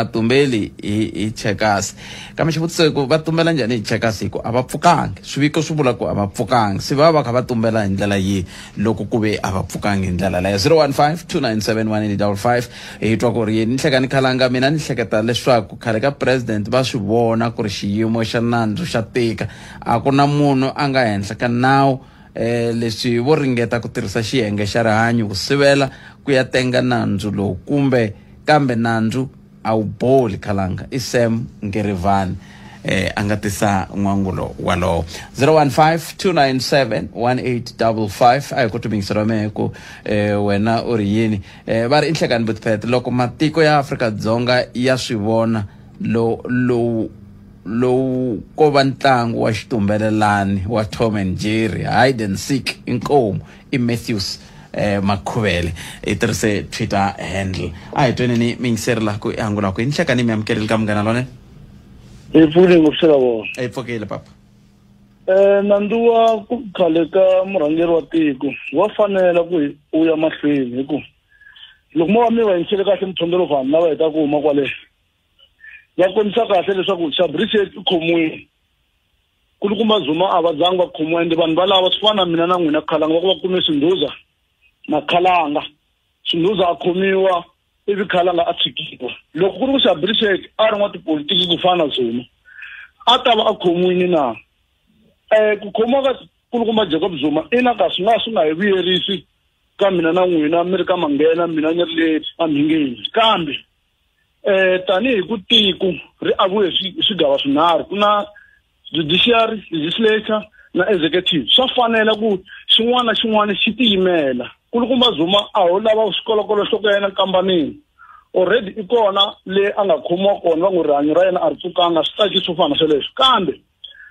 tumbeli hi checkers kambe xivutiso ku va tumbela njhani hi checkers hi ku a va pfukangi swiviko swi vula ku a va pfukangi se va kha va tumbela hi ndlela yi loko ku ve a va pfukangi hi ndlela leyo 015-297-1855 hi twa ku ri yini nhlekani khalanga mina ni hleketa leswaku khale ka president va swi vona ku ri xiyimo xa nandzu xa tika a ku na munhu a nga henhla ka nawu leswi vo ringeta ku tirhisa xiyenge xa rihanyo ku sivela ku ya tenga nandzu lowu kambe nandzu a wu boli khalanga i Sam Ngerivani angatisa nwangulo walo 015-297-1855 ay ku tumingisela meko wena uri yini va ri inhlekani butphet loko matiko ya Afrika-Dzonga ya swivona lowu ko va ntlangu wa xitumbelelani wa Tom and Jerry hide and seek inkomu Matthews Makhuvele itirhise Twitter handle ay tweneni mingiseri la ku angula ku inhlekani mi amukeli ka mngana lone Pfuli ngusela wona. Pfukile papa. Nanduwa ku khale ka murhangeri wa tiko wa fanela ku uya mahlweni hi ku loko mo mi va yingisele kahle mthondelo vanhu lava heta ku huma kwale ya kombisa kahle leswaku Shabriset khomiwe kulukumba Zuma a va zanga va khomiwa ende vanhu valava swi fana mina na n'wina khalanga va ku va kume Sinduza na Khalanga Sinduza a khomiwa ivi Khalanga a tshikiwa loko ku ri ku Shabriset a ri n'wa tipolitiki ku fana Zuma a ta va a khomiwini na ku khomiwa ka kulukumba Jacob Zuma ina ka swi nga hi vuyerisi ka mina na n'wina mi ri ka Mangena mina ni ri le amhingeni kambe tanihi ku tiko ri avuye swigava swinharhu ku na judiciary legislature na executive swa fanela ku xin'wana na xin'wana xi tiyimela kulukumba Zuma a ho lava swikolokolo swo ka yena kambanini already i kona le a nga khomiwa kona va n'wi rihanyo ra yena a ri pfukanga swi tsaki swo fana sweleswo kambe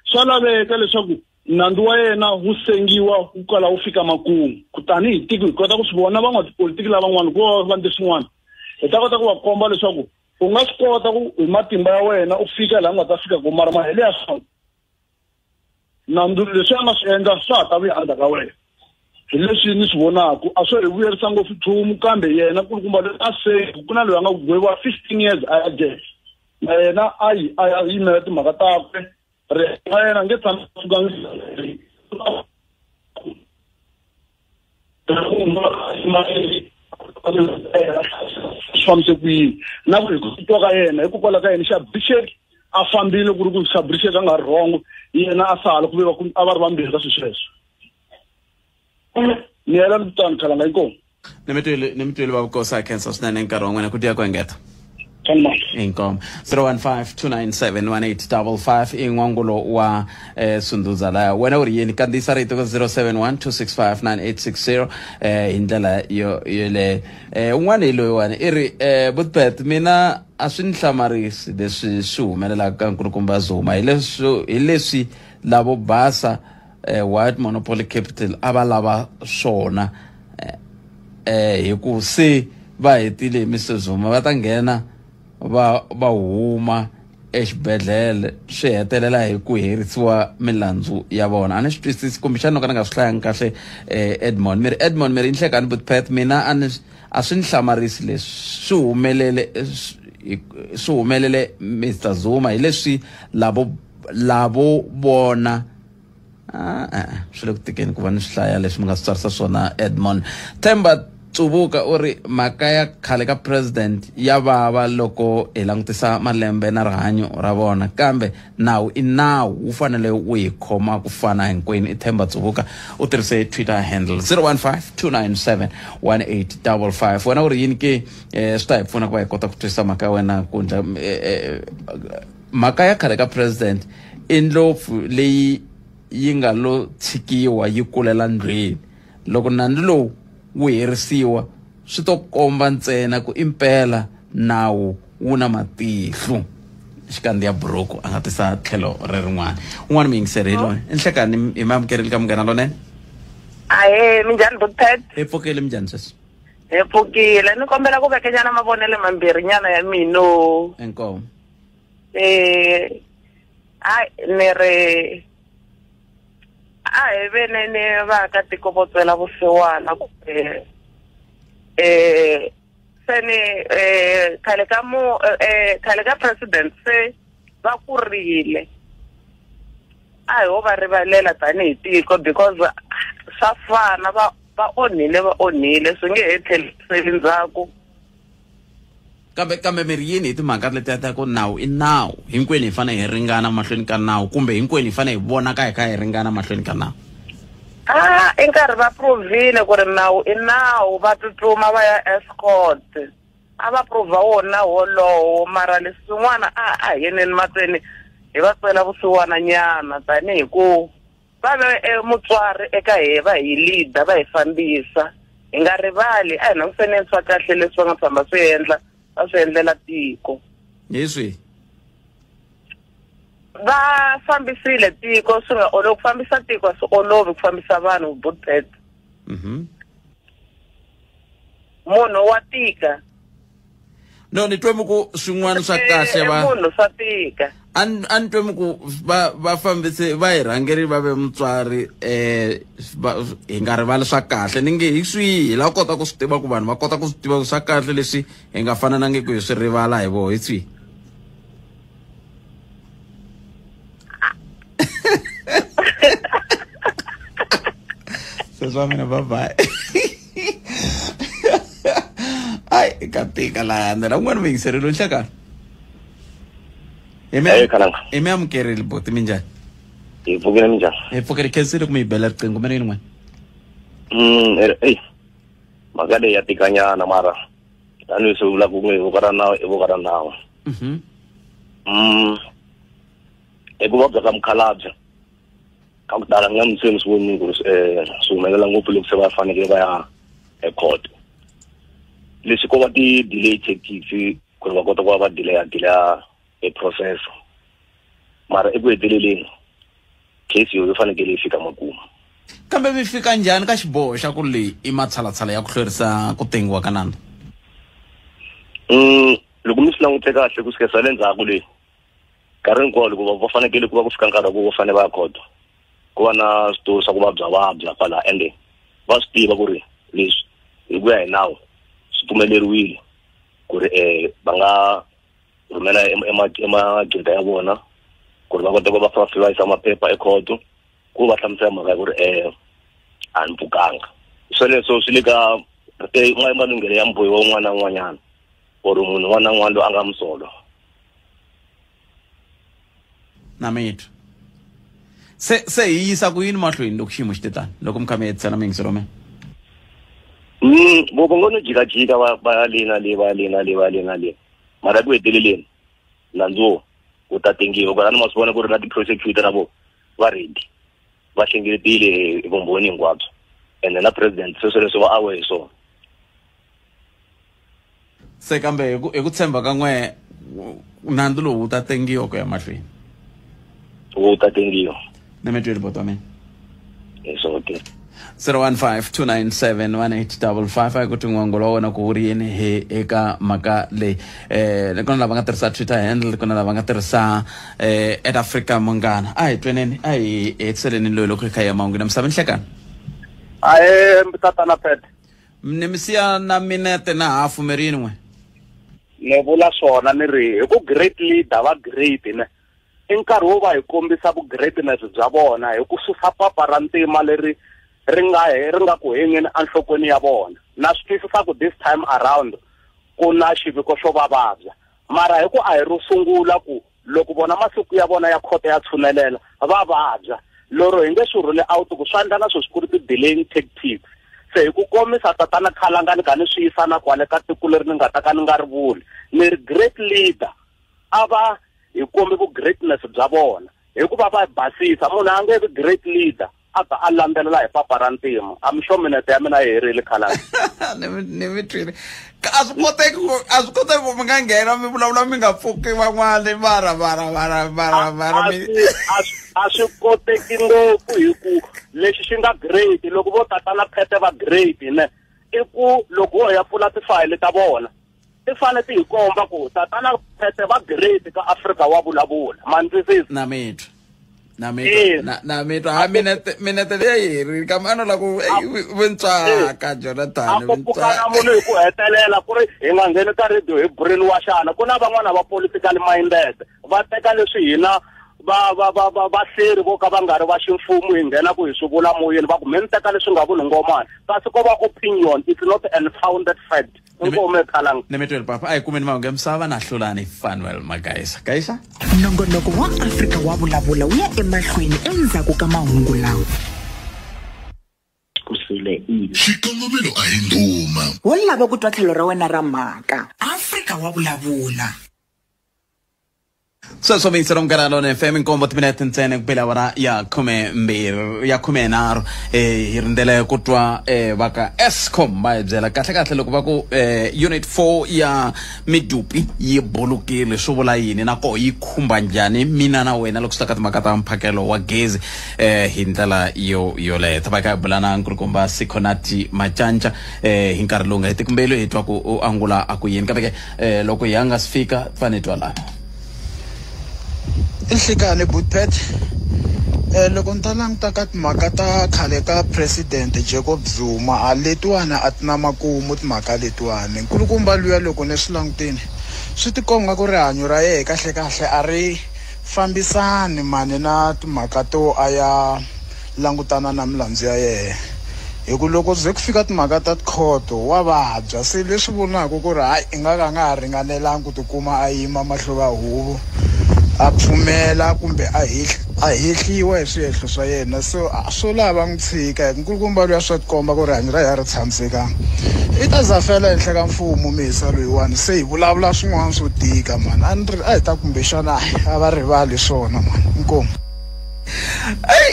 swa laveka leswaku nandzu wa yena wu sengiwa ku kala wu fika makumu kutani hi tiko hi kota ku swi vona van'watipolitiki lavan'wana ku va ndzi swin'wana hi ta kota ku va komba leswaku u nga swi kota ku hi matimba ya wena u fika laha u nga ta fika ku mara mahele ya swa nandzu leswi a nga swi endla swa ha ta vuya endzhaku ka wena hi leswi ni swi vonaku a swo hi vuyerisa ngopfu nchumu kambe yena kulukumba loyi a se ku na loyi a nga gweviwa 15 years a ya jele na yena a yimela timhaka takwe ra yena nge tshama swamse ku yini na ku hi ku twa ka yena hikokwalaho ka yena Shabriset a fambile ku ri ku Shabriset a nga ri wrong yena a sala ku ve a va ri vambirhi ka sweswo ni yela mtani Khalanga inkomo nimitwele va vukosa cancer swinene nkarhi wa n'wina ku tiya ku engeta inkomo 015-297-1855 i n'wangulo wa Sunduza laya wena u ri yini kandziyisa rito ku 071-265-9860 hi ndlela yole un'wana hi loyiwani i ri Butpet mina a swi ni hlamarisi leswi swi humelelaka ka nkulukumba Zuma hi leswi lavo basa white monopoly capital a va lava swona hi ku se va hetile Mr Zuma va ta nghena va huma exibedhlele swi hetelela hi ku herisiwa milandzu ya vona a ni swi twisisi kumbexana no ka ni nga swi hlayangi kahle Edmond mi ri inhlekani Butpet mina a swi ni hlamarisi leswi swi humelele Mr Zuma hi leswi lavo vona swi le ku tikeni ku va ni swi hlaya leswi mi nga swi tsarisa swona Edmond Themba Tsubuka u ri mhaka ya khale ka president ya vava loko hi langutisa malembe na rihanyo ra vona kambe nawu i nawu wu fanele wu hi khoma ku fana hinkwenu i Themba Tsubuka u tirhise Twitter handle 015-297-1855 wena u ri yini ke swi ta hi pfuna ku va hi kota ku twisisa mhaka ya wena kundla mhaka ya khale ka president i ndlopfu leyi yi nga lo tshikiwa yi kulela ndlwini loko nandzu lowu wu herisiwa swi to komba ntsena ku impela nawu wu na matihlu xikandziya buruku a nga tisa tlhelo rin'wana un'wana mi yingiseri hi lone enhlekani hi maamukeri ka munghana lonene ahe minjhani Butpet hi pfukile minjhani sweswi hi pfukile ni kombela ku vekanyana mavonelo mambirhi nyana ya mino enkomo ni ri hi venene vaakatiko vo tswela vusiwana se ni khale ka president se va kurile a hi ho va rivalela tanihi tiko because swa fana va onhile swi nge he tlheliseli ndzhaku kambe mi ri yini hi timhaka letiya ta ku nawu i nawu hinkwenu hi fanele hi ringana mahlweni ka nawu kumbe hinkwenu hi fanele hi vona ka hi kha hi ringana mahlweni ka nawu i nkarhi va provile ku ri nawu i nawu va tsutsuma va ya escort a va prova wona wolowo mara leswin'wana a hi yeneni matsweni hi va tsela vusiwana nyana tanihi ku va ve mutswari eka hi va hi leader va hi fambisa hi nga rivali a hi languseni swa kahle leswi va nga famba swi endlela tiko yeswi va fambisile tiko swi nga olovi ku fambisa tiko swi olovi ku fambisa vanhu vutheta munhu wa tika no ni twe muku swin'wana swa kahle va munhu swa tika an twe muku va fambise va hi rhangeri va ve mutswari hi nga rivali swa kahle ni nge hi swihi la kota ku swi tiva ku vanhu va kota ku swi tiva swa kahle leswi hi nga fananangi ku hi swi rivala hi voho hi swihi swa mina bye ai katika la ndela n'wana vayingiseri lo nhlakani i mi amukerile boti minjhani hi pfukile minjhani hi pfukile khensile ku mi hi bela riqingho mina yini n'wana mhaka leyi ya tikanyana mara tanihi swi vula ku i voka ra nawu eku vabya ka mukhalabye ka ku tala nga miseni swi voni ku ri swi humelela ngopfu loko se va fanekele va ya ekhoto leswi ko va ti-delay tactics ku ri va kota ku va va delaya e process mara eku heteleleni case yo fanekele yi fika makumu kambe mi fika njhani ka xiboho xa ku leyi i matshalatshala ya ku hlwerisa ku tengiwa ka nandzu loko mi swi langute kahle ku sikesa le ndzhaku leyi nkarhi hinkwawo loko va fanekele ku va ku fika nkarhi ku va fanele va ya khoto ku va na switori swa ku vabya kwala ende va swi tiva ku ri leswi hi ku ya hi nawu swi pfumeleriwile ku ri va nga rhumela emagenda ya vona ku ri va kota ku va va yisa maphepha ekhoto ku va hlamusela mhaka ya ku ri a ni pfukanga sweleswo swi le ka malunghelo ya mbohi wa un'wana na un'wanyana or munhu un'wana na un'wana loyi a nga musolo na mithu se hi yisa ku yini mahlweni loko xiyimo xi te tani loko mi kha mi hetisela miyingiselo mena voko ngo no jikajika va ya le mara ku heteleleni nandzu wu ta tengiwa ku ni ma swi vona ku ri na ti-prosecutor na vo va ready va hlengeletile hi vumbhoni hinkwabyo ende na president sweswo leswi va awe hi swona se kambe hi ku tshemba ka n'we nandzu lowu wu ta tengiwa ku ya mahlweni wu ta tengiwa ni mi tweli bota mina so okay 015 ku tin'wangulo wa wena ku wu ri yini he eka mhaka leyi ku na lava nga tirhisa Twitter handle ku na lava nga tirhisa at Afrika munghana a hi tweneni a hi hetiseleni loyi loko hi kha hi ya mahungu na misaveni hlekani tatana Pet ni mi siya na minete na hafu mi ri yini n'we ni vula swona ni ri hi ku great leader va great ne i nkarhi wo va hi kombisa vu greatness bya vona hi ku susa papa ra ntima leri ri nga ku hengeni enhlokweni ya vona na swi twisisa ku this time around ku na xiviko xo va vabya mara hi ku a hi ro sungula ku loko vona masiku ya vona ya khoto ya tshunelela va vabya loro hi nge swi rhule out ku swa endla na swo swi ku ri ti-delaying tactics se hi ku komisa tatana khalangani ka ni swi yisana kwale ka tiko leri ni nga ta ka ni nga ri vuli ni ri great leader a va hi kombi vu greatness bya vona hikuva va basisa munhu a nge vi great leader a ta a landzelela hi papa ra ntima I'm sure minete ya mina yi herile khalanga ni mi twile a swi koteki ku mi nga nghena mi vulavula mi nga pfuki van'wana mara a swi koteki ngopfu hi ku lexi xi nga great loko vo tatana phete va great ne i ku loko ho ya pfula tifayili ta vona ti fane ti hi komba ku tatana phete va great ka Afrika wa vulavula mandzisisi na mithu ha minete leyi heri kamano la ku vintswaka Jonathan vintswaka munhu hi ku hetelela ku ri hi nga ngheni ka radio hi brain wa Xana ku na van'wana va political minded va teka leswi hina va hleri vo ka va nga ri va ximfumo hi nghena ku hi swi vula moyeni va ku mi ni teka leswi nga vulongomani kasi ko va opinion it's not an unfounded fact ngome khalang ni metweli papa ai kumeni mahungu ya misava na hlulani Fanuel Magaisa kaisa nongonoko wa Afrika wa vulavula wu ya emahlweni endzhaku ka mahungu lawa kusile xikongomelo a hi nduma wo lava ku twa tlhelo ra wena ra mhaka Afrika wa vulavula So vayingiseri umnkanalo FM inkombo timinete ntsene kuphela wara ya khume nharhu hi rindzele ku twa vaka Eskom va hi byela kahle loko va ku unit 4 ya Medupi yi bolokile swi vula yini nako yi khumba njhani mina na wena loko swi ta ka timhaka ta mphakelo wa gezi hi ndlela yoleyo ta va ka bulana nkulukumba Sikonathi Mantshantsha hi nkarhi lowu nga heti kumbelo hi twa ku u angula a ku yini kambe loko hi nga si fika fane twa lana Inhlikane Butpet loko ni ta languta ka timhaka ta khale ka President Jacob Zuma a letiwana a tina makumu timhaka letiwana nkulukumba luya loko ni swi langutini swi tikomba ku rihanyo ra yena kahle a ri fambisani mani na timhaka to a ya langutana na milandzu ya yena hi ku loko ze ku fika timhaka ta tikhoto wa vabya se leswi vonaka ku ri hayi i nga ha ringanelangi ku tikuma a yima mahlo ya huvo a pfumela kumbe a hehliwa hi swihehlo swa yena so swo lava n'wi tshika nkulukumba luya swa tikomba ku rihanyo ra yena ri tshamisekanga i ta zafela ehenhla ka mfumo misa loyiwani se hi vulavula swin'wana swo tika mani a hi ta kumbexana a va rivali swona mani inkomu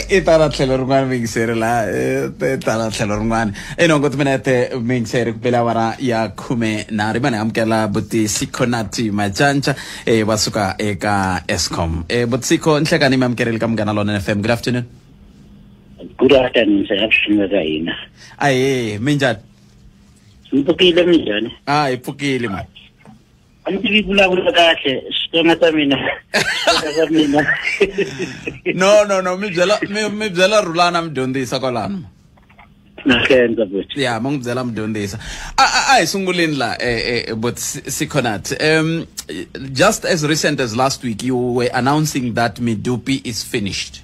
i tala tlhelo rin'wana vayingiseri laha tala tlhelo rin'wana inongo timinete vayingiseri kuphela wara ya khume nharhu mani amukela buti Sikonathi Mantshantsha va suka eka Eskom buti Siko nhlekani mi amukeleli ka Munghana Lonene FM. Good afternoon. Good afternoon sir, avuxeni ka hina aye minjhani mi pfukile minjhani hi pfukile mani a mi tivi vulavula kahle switona ta mina no mi byela rhulana mi dyondzisa kwalano nakhenza buti ya ma n'wi byela mi dyondzisa a hi sunguleni la but Sikonathi just as recent as last week you were announcing that Medupi is finished.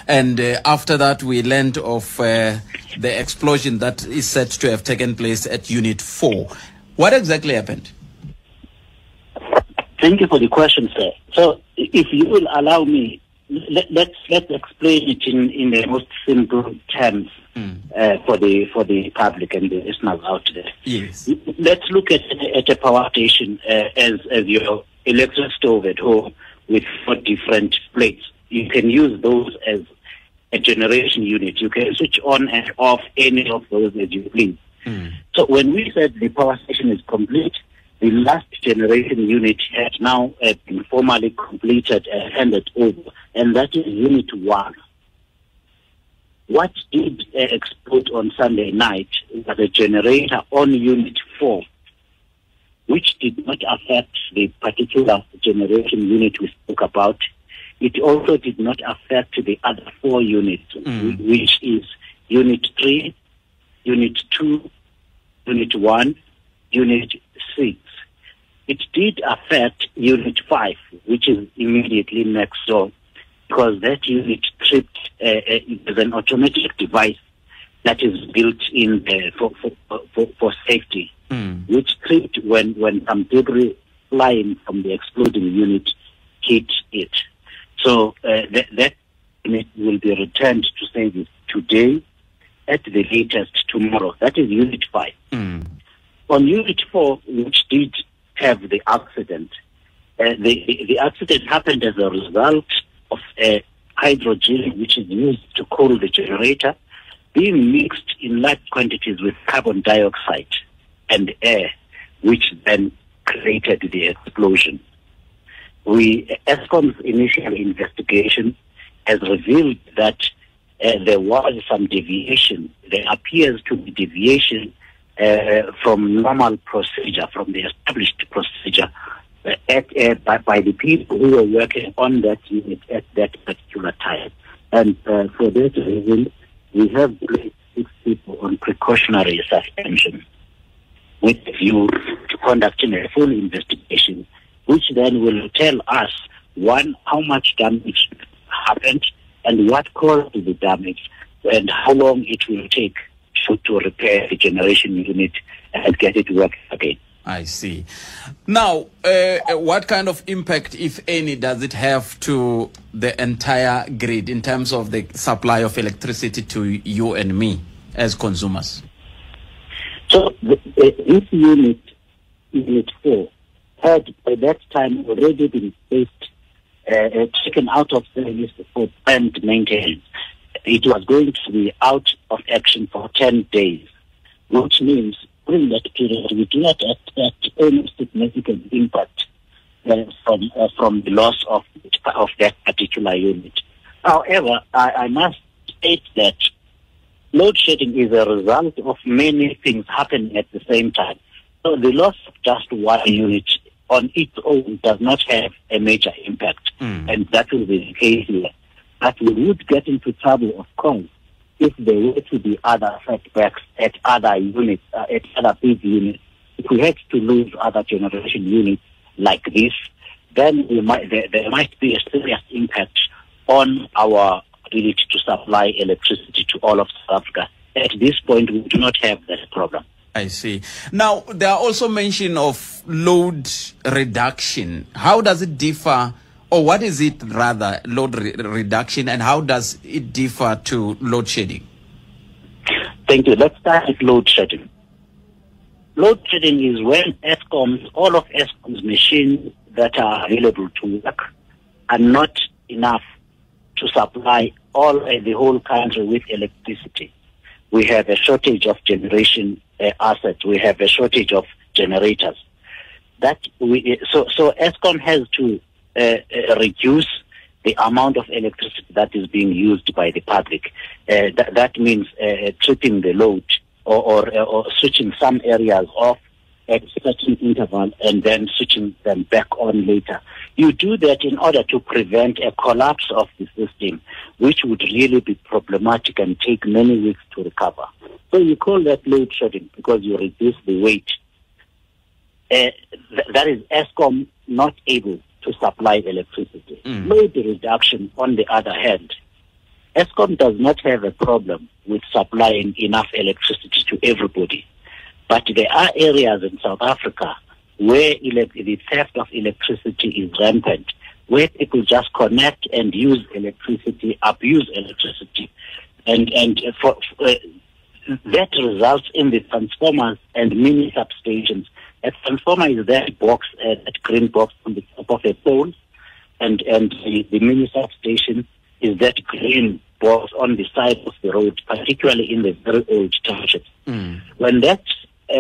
And after that, we learned of the explosion that is said to have taken place at Unit 4. What exactly happened? Thank you for the question, sir. So, if you will allow me, let's explain it in the most simple terms for the public and the listeners out there. Yes. Let's look at a power station as your electric stove at home with 4 different plates. You can use those as a generation unit. You can switch on and off any of those as you please. So when we said the power station is complete, the last generation unit has now been formally completed and handed over, and that is Unit 1. What did explode on Sunday night was a generator on Unit 4, which did not affect the particular generation unit we spoke about. It also did not affect the other 4 units, which is Unit 3, Unit 2, Unit 1, Unit 6. It did affect Unit 5, which is immediately next door, because that unit tripped as an automatic device that is built in there for safety, which tripped when some debris flying from the exploding unit hit it. So that unit will be returned to service today, at the latest tomorrow. That is Unit 5. On Unit 4, which did have the accident, the accident happened as a result of hydrogen, which is used to cool the generator, being mixed in large quantities with carbon dioxide and air, which then created the explosion. Eskom's initial investigation has revealed that there was some deviation. There appears to be deviation from normal procedure, from the established procedure by the people who were working on that unit at that particular time. And for that reason, we have placed 6 people on precautionary suspension with a view to conducting a full investigation, which then will tell us, 1, how much damage happened and what caused the damage and how long it will take to repair the generation unit and get it working again. I see. Now, what kind of impact, if any, does it have to the entire grid in terms of the supply of electricity to you and me as consumers? So, this unit 4, had by that time already been taken out of service for planned maintenance. It was going to be out of action for 10 days, which means during that period we do not expect any significant impact from the loss of that particular unit. However, I must state that load shedding is a result of many things happening at the same time. So the loss of just one unit on its own does not have a major impact, and that will be the case here. But we would get into trouble, of course, if there were to be other setbacks at other units, at other big units. If we had to lose other generation units like this, then there might be a serious impact on our ability to supply electricity to all of South Africa. At this point, we do not have that problem. I see. Now, there are also mention of load reduction. How does it differ, or what is it rather, load reduction, and how does it differ to load shedding? Thank you. Let's start with load shedding. Load shedding is when all of Eskom's machines that are available to work are not enough to supply the whole country with electricity. We have a shortage of generation assets. We have a shortage of generators. So Eskom has to reduce the amount of electricity that is being used by the public. That means tripping the load or switching some areas off at a certain interval and then switching them back on later. You do that in order to prevent a collapse of the system, which would really be problematic and take many weeks to recover. So you call that load shedding because you reduce the weight. That is Eskom not able to supply electricity. Load reduction, on the other hand, Eskom does not have a problem with supplying enough electricity to everybody. But there are areas in South Africa where the theft of electricity is rampant, where people just connect and use electricity, abuse electricity. And that results in the transformers and mini substations. A transformer is that box, that green box on the top of a pole, and the mini substation is that green box on the side of the road, particularly in the very old townships.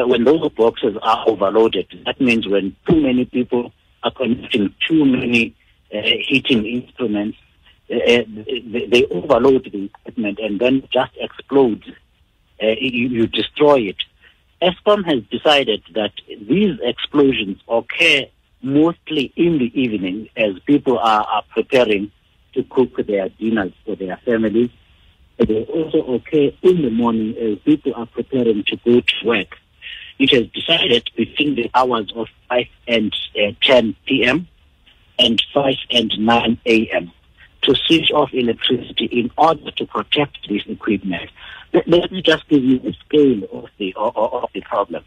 When those boxes are overloaded, that means when too many people are connecting too many heating instruments, they overload the equipment and then just explodes. You destroy it. Eskom has decided that these explosions occur mostly in the evening as people are preparing to cook their dinners for their families. They also occur in the morning as people are preparing to go to work. It has decided between the hours of 5 and 10 p.m. and 5 and 9 a.m. to switch off electricity in order to protect this equipment. Let me just give you the scale of the problem.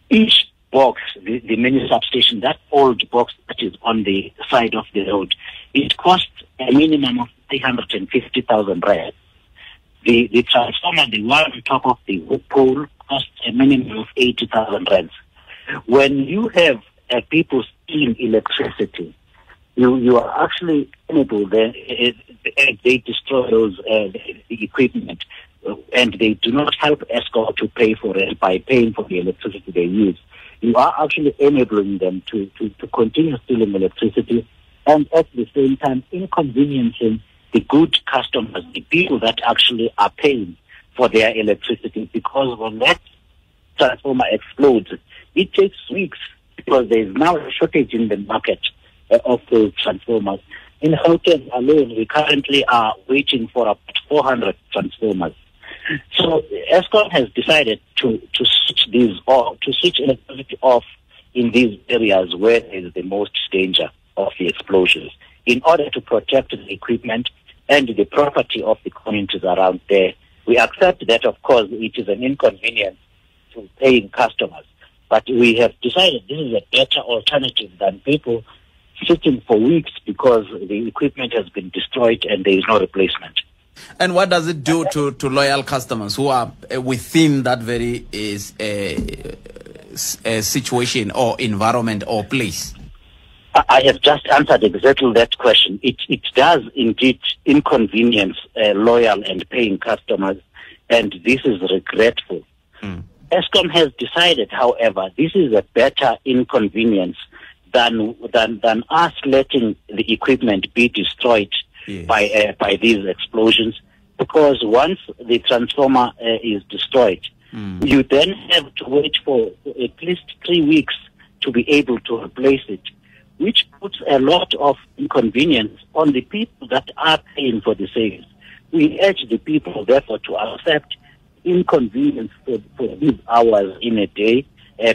Each box, the mini substation, that old box that is on the side of the road, it costs a minimum of 350,000 rand. The transformer, the one on top of the pole, costs a minimum of 80,000 rand. When you have people stealing electricity, you are actually unable. They destroy those the equipment, and they do not help Eskom to pay for it by paying for the electricity they use. You are actually enabling them to continue stealing electricity, and at the same time inconveniencing the good customers, the people that actually are paying for their electricity, because when that transformer explodes, it takes weeks because there is now a shortage in the market of those transformers. In Gauteng alone, we currently are waiting for about 400 transformers. So Eskom has decided to switch these off, to switch electricity off in these areas where there is the most danger of the explosions, in order to protect the equipment and the property of the communities around there. We accept that, of course, it is an inconvenience to paying customers, but we have decided this is a better alternative than people sitting for weeks because the equipment has been destroyed and there is no replacement. And what does it do to loyal customers who are within that very situation or environment or place? I have just answered exactly that question. It does indeed inconvenience loyal and paying customers, and this is regretful. Eskom has decided, however, this is a better inconvenience than us letting the equipment be destroyed by these explosions, because once the transformer is destroyed, you then have to wait for at least 3 weeks to be able to replace it, which puts a lot of inconvenience on the people that are paying for the service. We urge the people, therefore, to accept inconvenience for these hours in a day,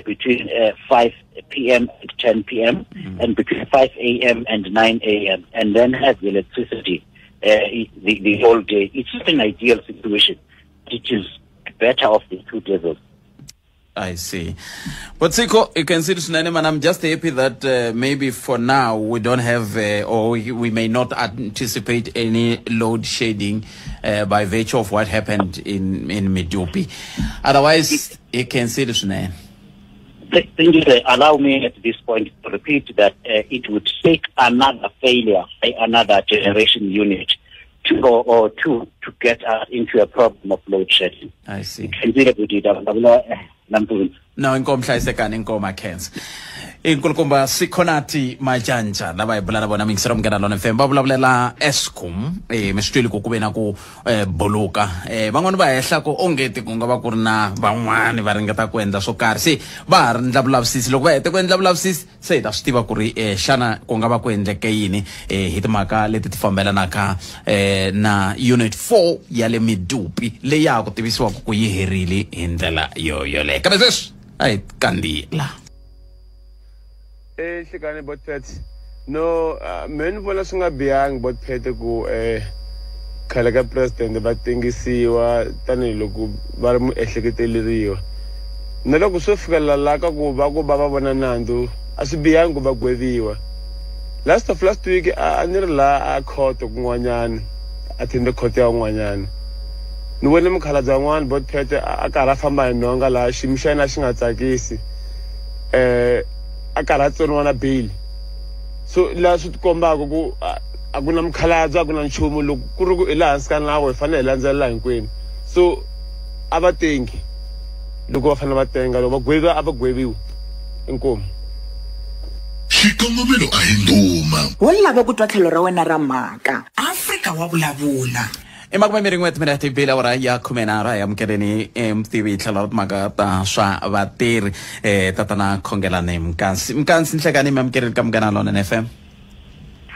between 5 p.m. and 10 p.m. and between 5 a.m. and 9 a.m. and then have the electricity the whole day. It's not an ideal situation. It is better off the two levels. I see. But Siko, you can see this, and I'm just happy that maybe for now we don't have, or we may not anticipate any load shedding by virtue of what happened in Medupi. Otherwise, you can see this, man. Thank you. Allow me at this point to repeat that it would take another failure by another generation unit to get us into a problem of load shedding. I see. No, inkomhla Kens. Inkulukumba Sikonathi Mantshantsha laba ibulala bona mingisero mngena lona FM babulabulela Eskom mesitweli kokubena ku boloka bangwana ba ehla ko ongeti kungaba ku rina van'wani va ringeta ku endla swo karhi se ba ri ndla vulavisisi loko va hete ku endla vulavisisi se ta swi tiva ku ri xana ku nga va ku endleke yini hi timhaka leti ti fambelanaka na unit 4 ya le Medupi leyi ya ku tivisiwa ku yi herile hi ndlela yoyoleyo kambe sweswi ai kandila Shikane bot pet no men vona swi nga biyanga bot pet ku khale ka president va tengisiwa tani loko va ri muehleketeleriwa na loko swo fikelela la ka ku va vona nandzu a swi biyanga ku va gweviwa last week a ni ri la a court kun'wanyana a tinde court ya un'wanyana ni vone mukhalabye wan'wana bot pet a karhi a famba hi nhonga laha xiyimo xa yena xi nga tsakisi a karhi a tsoniwa na bail so laha swi tikombaka ku a ku na mukhalabye a ku na nchumu loko ku ri ku hi laha hansi ka nawu hi fanele hi landzelela hinkwenu so a va tengi loko va fanele va tenga loko va gweviwa a va gweviwi inkomu xikongomelo a hi nduma wo lava ku twa tlhelo ra wena ra mhaka Afrika wa vulavula emakume rin'we minute bila ora ya khumenara ya mkereni mtivi tlhela timhaka ta swa vatirhi tatana khongelani mkansi nhlekani mamkereni ka Munghana Lonene FM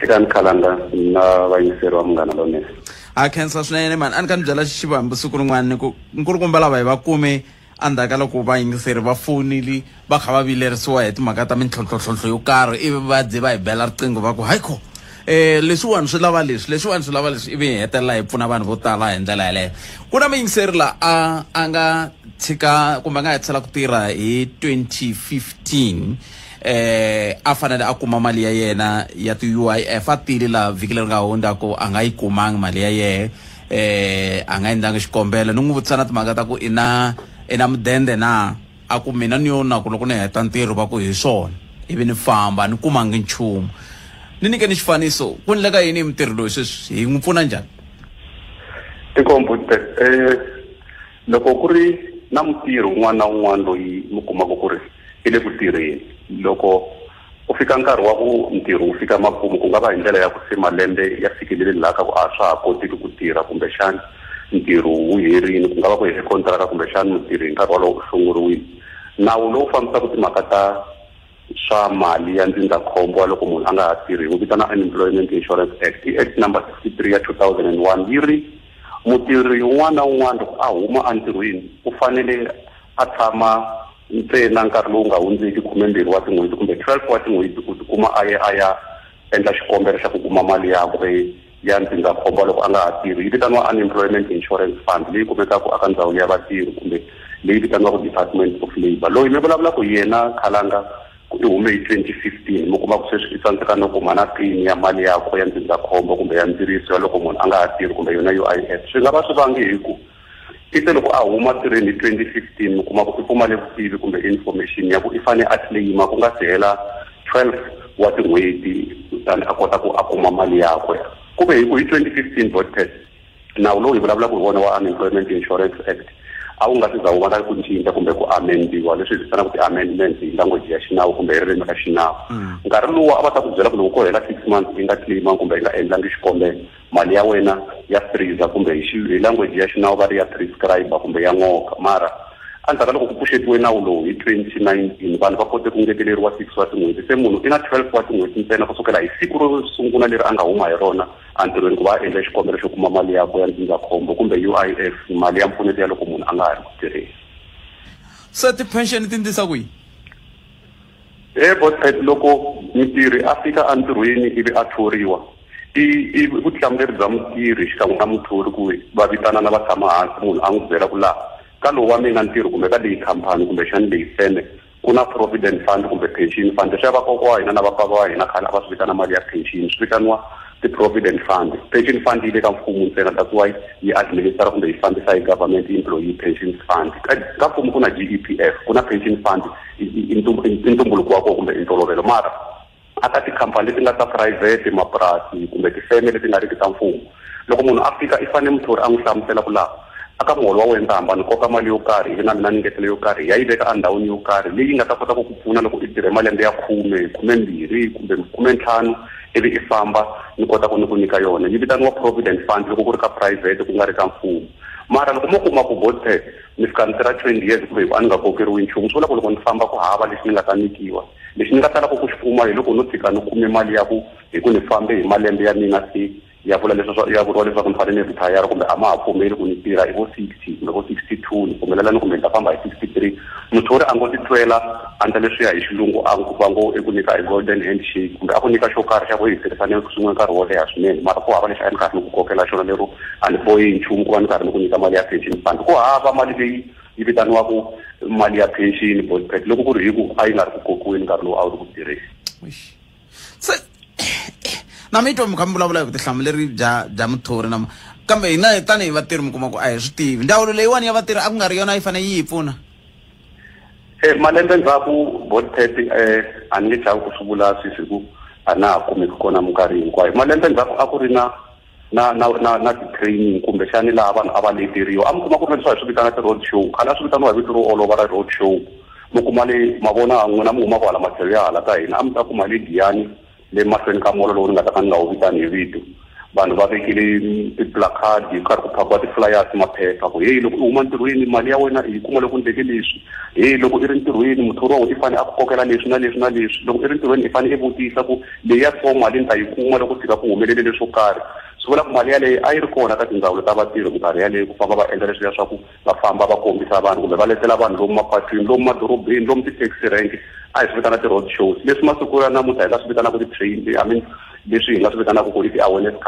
Sikan Kalanda na vayingiseri wa Munghana Lonene a khensa swinene man a ni ka ni byela xivambu siku rin'wana ku nkulukumba lava hi va kume andaka loko vayingiseri va fonile va kha va vilerisiwa hi timhaka ta mintlhontlhontlhontlho yo karhi ivi va dze va hi bela riqingho va ku hayikho leswiwani swi lava leswi ivi hetelela hi pfuna vanhu vo tala hi ndlela yaleyo ku na muyingiseri la a nga tshika kumbe a nga hetisela ku tirha hi 2015 a fanele a kuma mali ya yena ya ti-UIF a tile la vhiki leri nga hundza ku a nga yi kumangi mali ya yena a nga endlangi xikombelo ni n'wi vutisa na timhaka ta ku i na mudende na a ku mina ni yo na ku loko ni heta ntirho va ku hi swona ivi ni famba ni kumangi nchumu ni nyike ni xifaniso ku endleka yini hi mutirhi loyi sweswi hi n'wi pfuna njhani tikompute loko ku ri na mutirhi un'wana na un'wana loyi mi kumaka ku ri i le ku tirheni loko u fika nkarhi wa ku ntirho wu fika makumu ku nga va hi ndlela ya ku se malembe ya fikeleli laha ka ku a swa ha kotiki ku tirha kumbexani ntirho wu herini ku nga va ku hele kontraka kumbexani mutirhi hi nkarhi walowo u hlongoriwile nawu lowu fambisaka timhaka ta swa mali ya ndzindzakhombo wa loko munhu a nga ha tirhi wu vitana Unemployment Insurance Act Act number 63 ya 2001 yi ri mutirhi un'wana na un'wana loko a huma entirhweni u fanele a tshama ntsena nkarhi lowu nga hundziki 12 wa tin'hweti kumbe 12 wa tin'hweti ku tikuma a ya endla xikombelo xa ku kuma mali yakwe ya ndzindzakhombo loko a nga ha tirhi yi vitaniwa Unemployment Insurance Fund leyi kumekaka aka ndzawulo ya vatirhi kumbe leyi vitaniwaka Department of Labour loyi mi vulavula ku yena khalanga i hume hi 2015 mi kuma ku sweswi i tsandzeka no kuma na pin ya mali yakwe ya ndzindzakhombo kumbe ya ndziriso ya loko munhu a nga ha tirhi kumbe yona UIF swi nga va swi vangi hi ku ite loko a huma tirheni hi 2015 mi kuma ku i pfumale vutivi kumbe information ya ku i fane a claima ku nga si hela 12 wa tin'hweti kutani a kota ku a kuma mali yakwe kumbe hi ku hi 2015 voted nawu lowu hi vulavulaka hi wona wa Unemployment Insurance Act a wu nga si za wu va na ku cinca kumbe ku amendiwa leswi hi vitanaka ti-amendments hi language ya xinawu kumbe hi ririmi ra xinawu nkarhi lowu a va ta ku byela ku loko ko hela 6 months i nga claima kumbe i nga endlangi xikombelo mali ya wena ya freezer kumbe hi language ya xinawu va ri ya prescribe kumbe ya ngoka mara endzhaku loko ku pfuxetiwe nawu lowu hi 2019 vanhu va kote ku ngeteleriwa 6 wa tin'hweti se munhu i na 12 wa tin'hweti ntsena kusukela hi siku ro sungula leri a nga huma hi rona entirhweni ku va a endla xikombelo xo kuma mali yakwe ya ndzindzakhombo kumbe UIF mali ya mpfuneto ya loko munhu a nga ha ri ku tirheni. Se ti-pension ti endlisa ku yini? But loko mutirhi a fika entirhweni ivi a thoriwa i vutihlamuleri bya mutirhi xikan'we na muthori ku va vitanana va tshama hansi munhu a n'wi byela ku laha ka lowu wa mina ntirho kumbe ka leyi khampani kumbe xana leyi feme ku na provident fund kumbe pension fund leswi vakokwa wa hina na vapapa wa hina khale a va swi vitana mali ya pension swi vitaniwa ti-provident fund. Pension fund yi le ka mfumo ntsena that's why yi administra kumbe yi fambisa hi government employee pension fund ka mfumo ku na GEPF ku na pension fund i ntumbuluko wa kona kumbe i ntolovelo mara aka tikhampani leti nga ta private mapurasi kumbe tifeme leti nga riki ta mfumo loko munhu a fika i fane muthori a n'wi hlamusela ku laha aka muholo wa wena hambana koka mali yo karhi ivi na mina ni ngetelo yo karhi ya yi veka endhawini yo karhi leyi nga ta kota ku pfuna loko i tirhe malembe ya 10 12 kumbe 15 ivi i famba ni kota ku ni ku nyika yona yi vitaniwa provident fund loko ku ri ka private ku nga ri ka mfumo mara loko mo kuma ku bote ni fika ni tirha 20 years kumbe a ni nga kokeriwi nchumu swi vula ku loko ni famba ku hava lexi ni nga ta nyikiwa lexi ni nga talaka ku xi kuma hi loko no tshika ni kume mali ya ku hi ku ni fambe hi malembe ya mina se ya vula leswaku ni fanele ni retire kumbe a ma ha pfumeli ku ni tirha hi vo 60 kumbe vo 62 ni pfumelelani kumbe ni ta famba hi 63 muthori a ngo ti twela anta leswiya hi xilungu va ngo i ku nyika hi golden handshake kumbe a ku nyika xo karhi xa ku hi tirhisane swin'we nkarhi wo leha swinene mara ku hava lexi a ni karhi ni ku kokela xona lero a ni bohi nchumu ku va ni karhi ni ku nyika mali ya pension fund ku hava mali leyi yi vitaniwaku mali ya pension bond loko ku ri hi ku a yi nga ri ku kokiweni nkarhi lowu a wu ri ku tirheni na mi twa mi kha mi vulavula hi vutihlamuleri bya muthori na kambe hina tanihi vatirhi mi kuma ku a hi swi tivi ndzawulo leyiwani ya vatirhi a ku nga ri yona yi fanele yi hi pfuna malembe ndzhaku bodet a ni nge chavi ku swi vula sweswi ku a na ha kumeki kona minkarhi hinkwayo malembe ndzhaku a ku ri na ti-training kumbe xani laha vanhu a va leteriwa a mi kuma ku ri leswi hi swi vitana ti-road show khale a swi vitaniwa hi vito ro olova ra road show mi kuma le mavona n'wina mi huma ku hala matlhelo ya hala ka hina a mi ta kuma le diyani le mahlweni ka molo lowu ni nga ta ka ni nga wu vitani hi vito vanhu va vekile ti-placard hi karhi ku phakiwa ti-flyers maphepha ku heyi loko i huma ntirhweni mali ya wena hi kuma loko ni teke leswi heyi loko i ri ntirhweni muthori wa wena i fanele a ku kokela leswi na leswi na leswi loko i ri ntirhweni i fanele i vutisa ku leyi ya so mali ni ta yi kuma loko tshika ku humelele leswo karhi swi vula ku mali yaleyo a yi ri kona ka tindzawulo ta vatirhi minkarhi yaleyo ku famba va endla leswiya swa ku va famba va kombisa vanhu kumbe va letela vanhu lomu mapatwini lomu madorobeni lomu ti-taxi rank a hi swi vitana ti-road shows leswi masiku ya namuntlha hi nga swi vitanaka ti-train leswi hi nga swi vitanaka ku i ti-awareness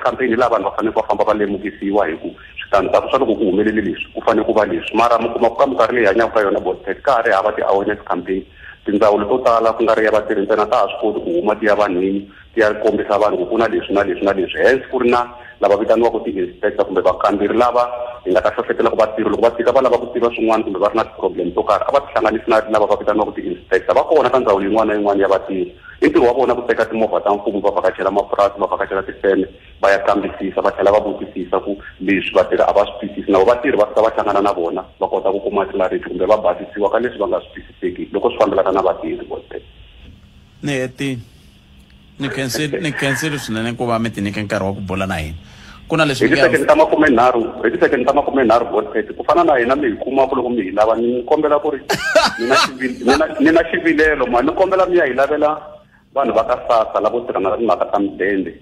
campaign hi laha vanhu va fanele va famba va lemukisiwa hi ku switandzhaku swa loko ku humelele leswi ku fanele ku va leswi mara mi kuma ku ka minkarhi leyi hanyaka ka yona botet ka ha ri hava ti-awareness campaign tindzawulo to tala ku nga ri ya vatirhi ntsena ta ha swi koti ku huma ti ya vanhwini ti ya kombisa vanhu ku ku na leswi na leswi na leswi hence ku ri na lava vitaniwaka ti-inspector kumbe vakamberi lava hi nga ta hlohletela ku vatirhi loko va fika va lava ku tiva swin'wana kumbe va ri na ti-problem to karhi a va tihlanganisi na lava va vitaniwaka ti-inspector va kona ka ndzawulo yin'wana na yin'wana ya vatirhi i ntirho wa vona ku teka timovha ta mfumo va vhakachela mapurasi va vhakachela tifeme va ya kambisisa va tlhela va vutisisa ku leswi vatirhi a va swi twisisi na vatirhi va fika va hlangana na vona va kota ku kuma clarity kumbe va basisiwa ka leswi va nga swi twisiseki loko swi fambelana na vatirhi bote ni hetini ni khenseli swinene ku va mi ti nyike nkarhi wa ku bula na hina ku na leswi hi tisekeni ta 30 bote ku fana na hina mi hi kuma ku loko mi hi lava ni kombela ku ri ni na xivilelo ma ni kombela mi ya hi lavela vanhu va ka sasa lavo tirhana na timhaka ta midende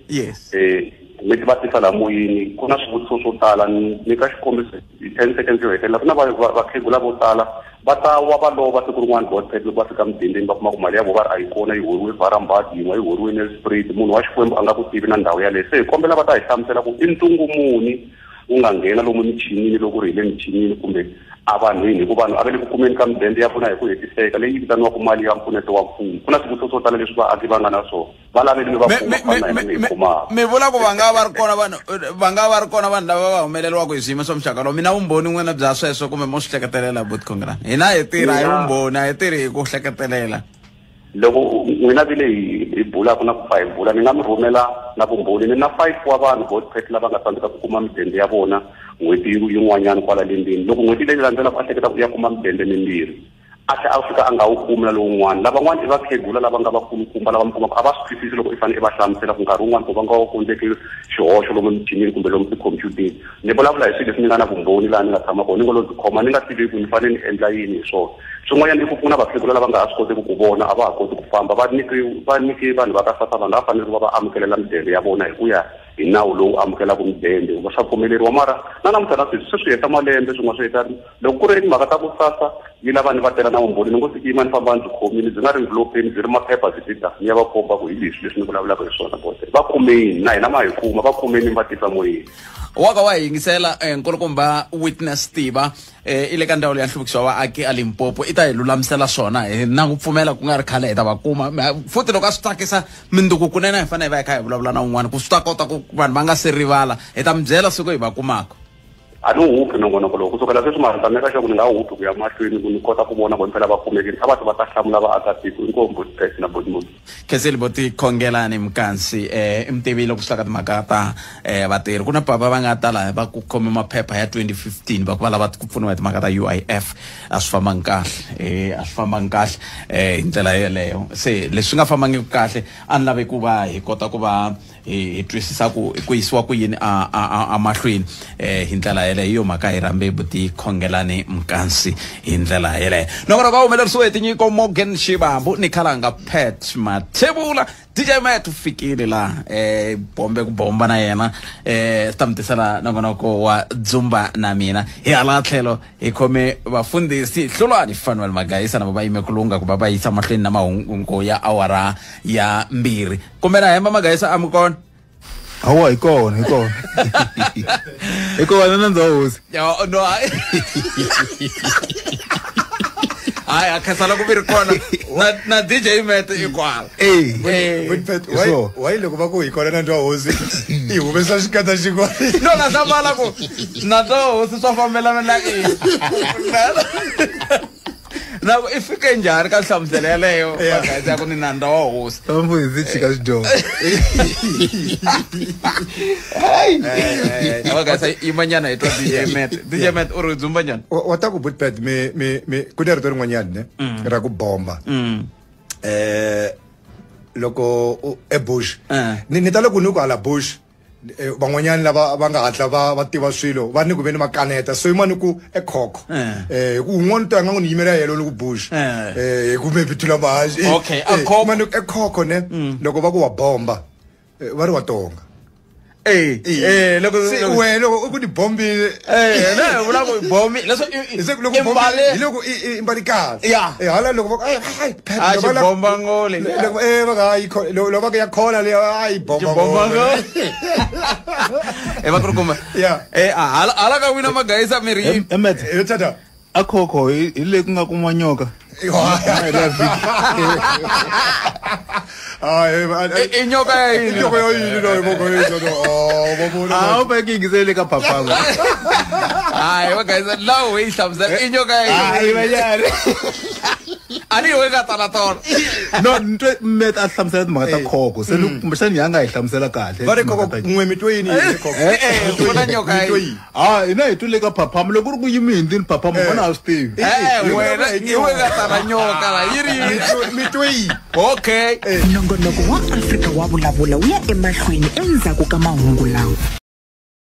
mi ti va tisa laha moyeni ku na swivutiso swo tala ni ka xikombiso hi 10 seconds yo hetelela ku na vakhegula vo tala va ta wa va lova siku rin'wana botet loko va fika midendeni va kuma ku mali ya vo va ri a yi kona yi horiwe varambati yin'we yi horiwe nelsprit munhu wa xikwembu a nga ku tivi na ndhawu yaleyo se hi kombela va ta hi hlamusela ku i ntungu muni ungangena lomu michinini loko ri le michinini kumbe avanhwini ku vanhu a ve le ku kumeni ka midende ya vona hi ku hetiseka leyi vitaniwaku mali ya mpfuneto wa mfumo ku na swivutiso swo tala leswi vaaki va nga na swona va laveli va mi vula ku va nga va ri kona vanhu lava va humeleliwaku hi swiyimo swa muxaka lowu mina vumbhoni n'wina bya sweswo kumbe mo swi hleketelela but congress hina hi tirha hi vumbhoni a hi tirhi hi ku hleketelela loko n'wina vile hi bulaka na ku fa hi bula ni nga mi rhumela na vumbhoni ni na 5 wa vanhu votpet lava nga tsandzeka ku kuma midende ya vona n'hweti yin'wanyana kwala lembini loko n'hweti leyi landzelaka a hleketa ku ya kuma midende mimbirhi a tlhe a fika a nga wu kumi na lowun'wana lavan'wana i vakhegula lava nga vakulukumba lava mi kumaka a va swi twisisi loko i fanele i va hlamusela ku nkarhi wun'wana ku va nga kondleki xihoxo lomu michinini kumbe lomu tikhompyutini ni vulavula hi swilo leswi ni nga na vumbhoni laha ni nga tshama kona ni nga lo byi khoma ni nga tivi ku ni fanele ni endla yini hi swona swin'wanyana i ku pfuna vakhegula lava nga ha swi koteki ku vona a va ha koti ku famba va nyike vanhu va ka sasa vanhu va fanele va va amukelela midende ya vona hi ku ya hi nawu lowu amukelaka midende va swa pfumeleriwa mara na namuntlha na sweswi se swi heta malembe swin'wana swi heta loko ku ri timhaka ta ku sasa yi lava ni va tela na vumbhoni ni ngo swi yima ni famba ndzi khomini byi nga ri envelopeni byi ri maphepha byi tita ni ya va komba ku hi leswi ni vulavulaka hi swona bote va kumeni na hina ma hi kuma va kumeni va tisa moyeni waka wa yingisela nkulukumba witness tiva i le ka ndhawu leyi nhluvukiso wa vaaki a Limpopo i ta hi lulamisela swona hi na ku pfumela ku nga ri khale hi ta va kuma futhi loko a swi tsakisa mindzuku kunene hi fanele hi va hi kha hi vulavula na un'wana ku swi ta kota ku vanhu va nga se rivala hi ta mi byela siku hi va kumaka a ni huphi nongonoko lowu kusukela sweswi mahatameka xa ku ni nga huphi ku ya mahlweni ku ni kota ku vona ku ni phela va kumekini a va tlhe va ta hlamula vaakatiko inkombo test na bodimodi kheseli boti khongelani mkansi i mi tivile ku swi ta ka timhaka ta vatirhi ku na papa va nga tala va ku khome maphepha ya 2015 va ku va lava ku pfuniwa hi timhaka ta UIF a swi fambangi kahle a swi fambangi kahle hi ndlela yeleyo se leswi nga fambangi kahle a ni lave ku va hi kota ku va hi twisisa ku yisiwa ku yini a mahlweni hi ndlela yeleyo hi yo mhaka hi rambe buti khongelani mkansi hi ndlela yeleyo nokona ka humelerisiwe hi tinyiko Morgan Shivambu ni khalanga Pat Mathebula DJ Matt ufikile la bombe ku bomba na yena ta mtisela nongonoko wa Zumba na mina hi hala tlhelo hi khome vafundhisi Hlulwani Fanuel Magayisa na baba yime kulunga ku baba yisa mahlweni na mahungu ya awara ya 2 kumbe na hemba Magayisa amukona hawa ikona ikona nandzu no ay akasala ku virikona na DJ Matt ikwala why loko va ku ikona nandzu hosi i humesa xikata xikona no na samala ku nandzu hosi swa fambelana na na ifika njhani ka nhlamuselo yaleyo Magayisa ya ku ni nandzu wa hosi tambu hi chika xidyoho Magayisa imanyana hi twa DJ Matt u ri Zumba njhani wa ta ku butpad me ku ni rito rin'wanyana ne ra ku bomba loko ebush ni ta loko ni ku hala bush van'wanyana lava va nga hatla va tiva swilo va ni ku ve ni makaneta so yimani ku ekhokho ku un'wana to anga n'wi yimela yelo loko bush ku me bitula bahashi okay ekhokho ne loko va ku wa bomba va ri wa tonga loko wena u ti bombile na vula ku bombi leswo loko imbali kahle hala loko a bomba ngole loko va nga lo va ya khola le ai bomba va ku kuma hala ka wina Magayisa miri tata akhokho ile ku nga kuma nyoka inyoka ya yini no ba kingisele ka papa Magayisa lawo hi hlamusela inyoka ya yini ani we ka tala tona no ntwe Matt a hlamusela timhaka ta khokho se kumbe xani yanga hi hlamusela kahle va ri khokho n'we mitweni khokho kuna nyoka ya yini ina hi tule ka papa loko ku ri ku yimi hindini papa vona a swi tivi wena iwe ka tala nyoka la yiri mitweni okay nongonoko wa Afrika wa vulavula wu ya emahlweni endzhaku ka mahungu lawa.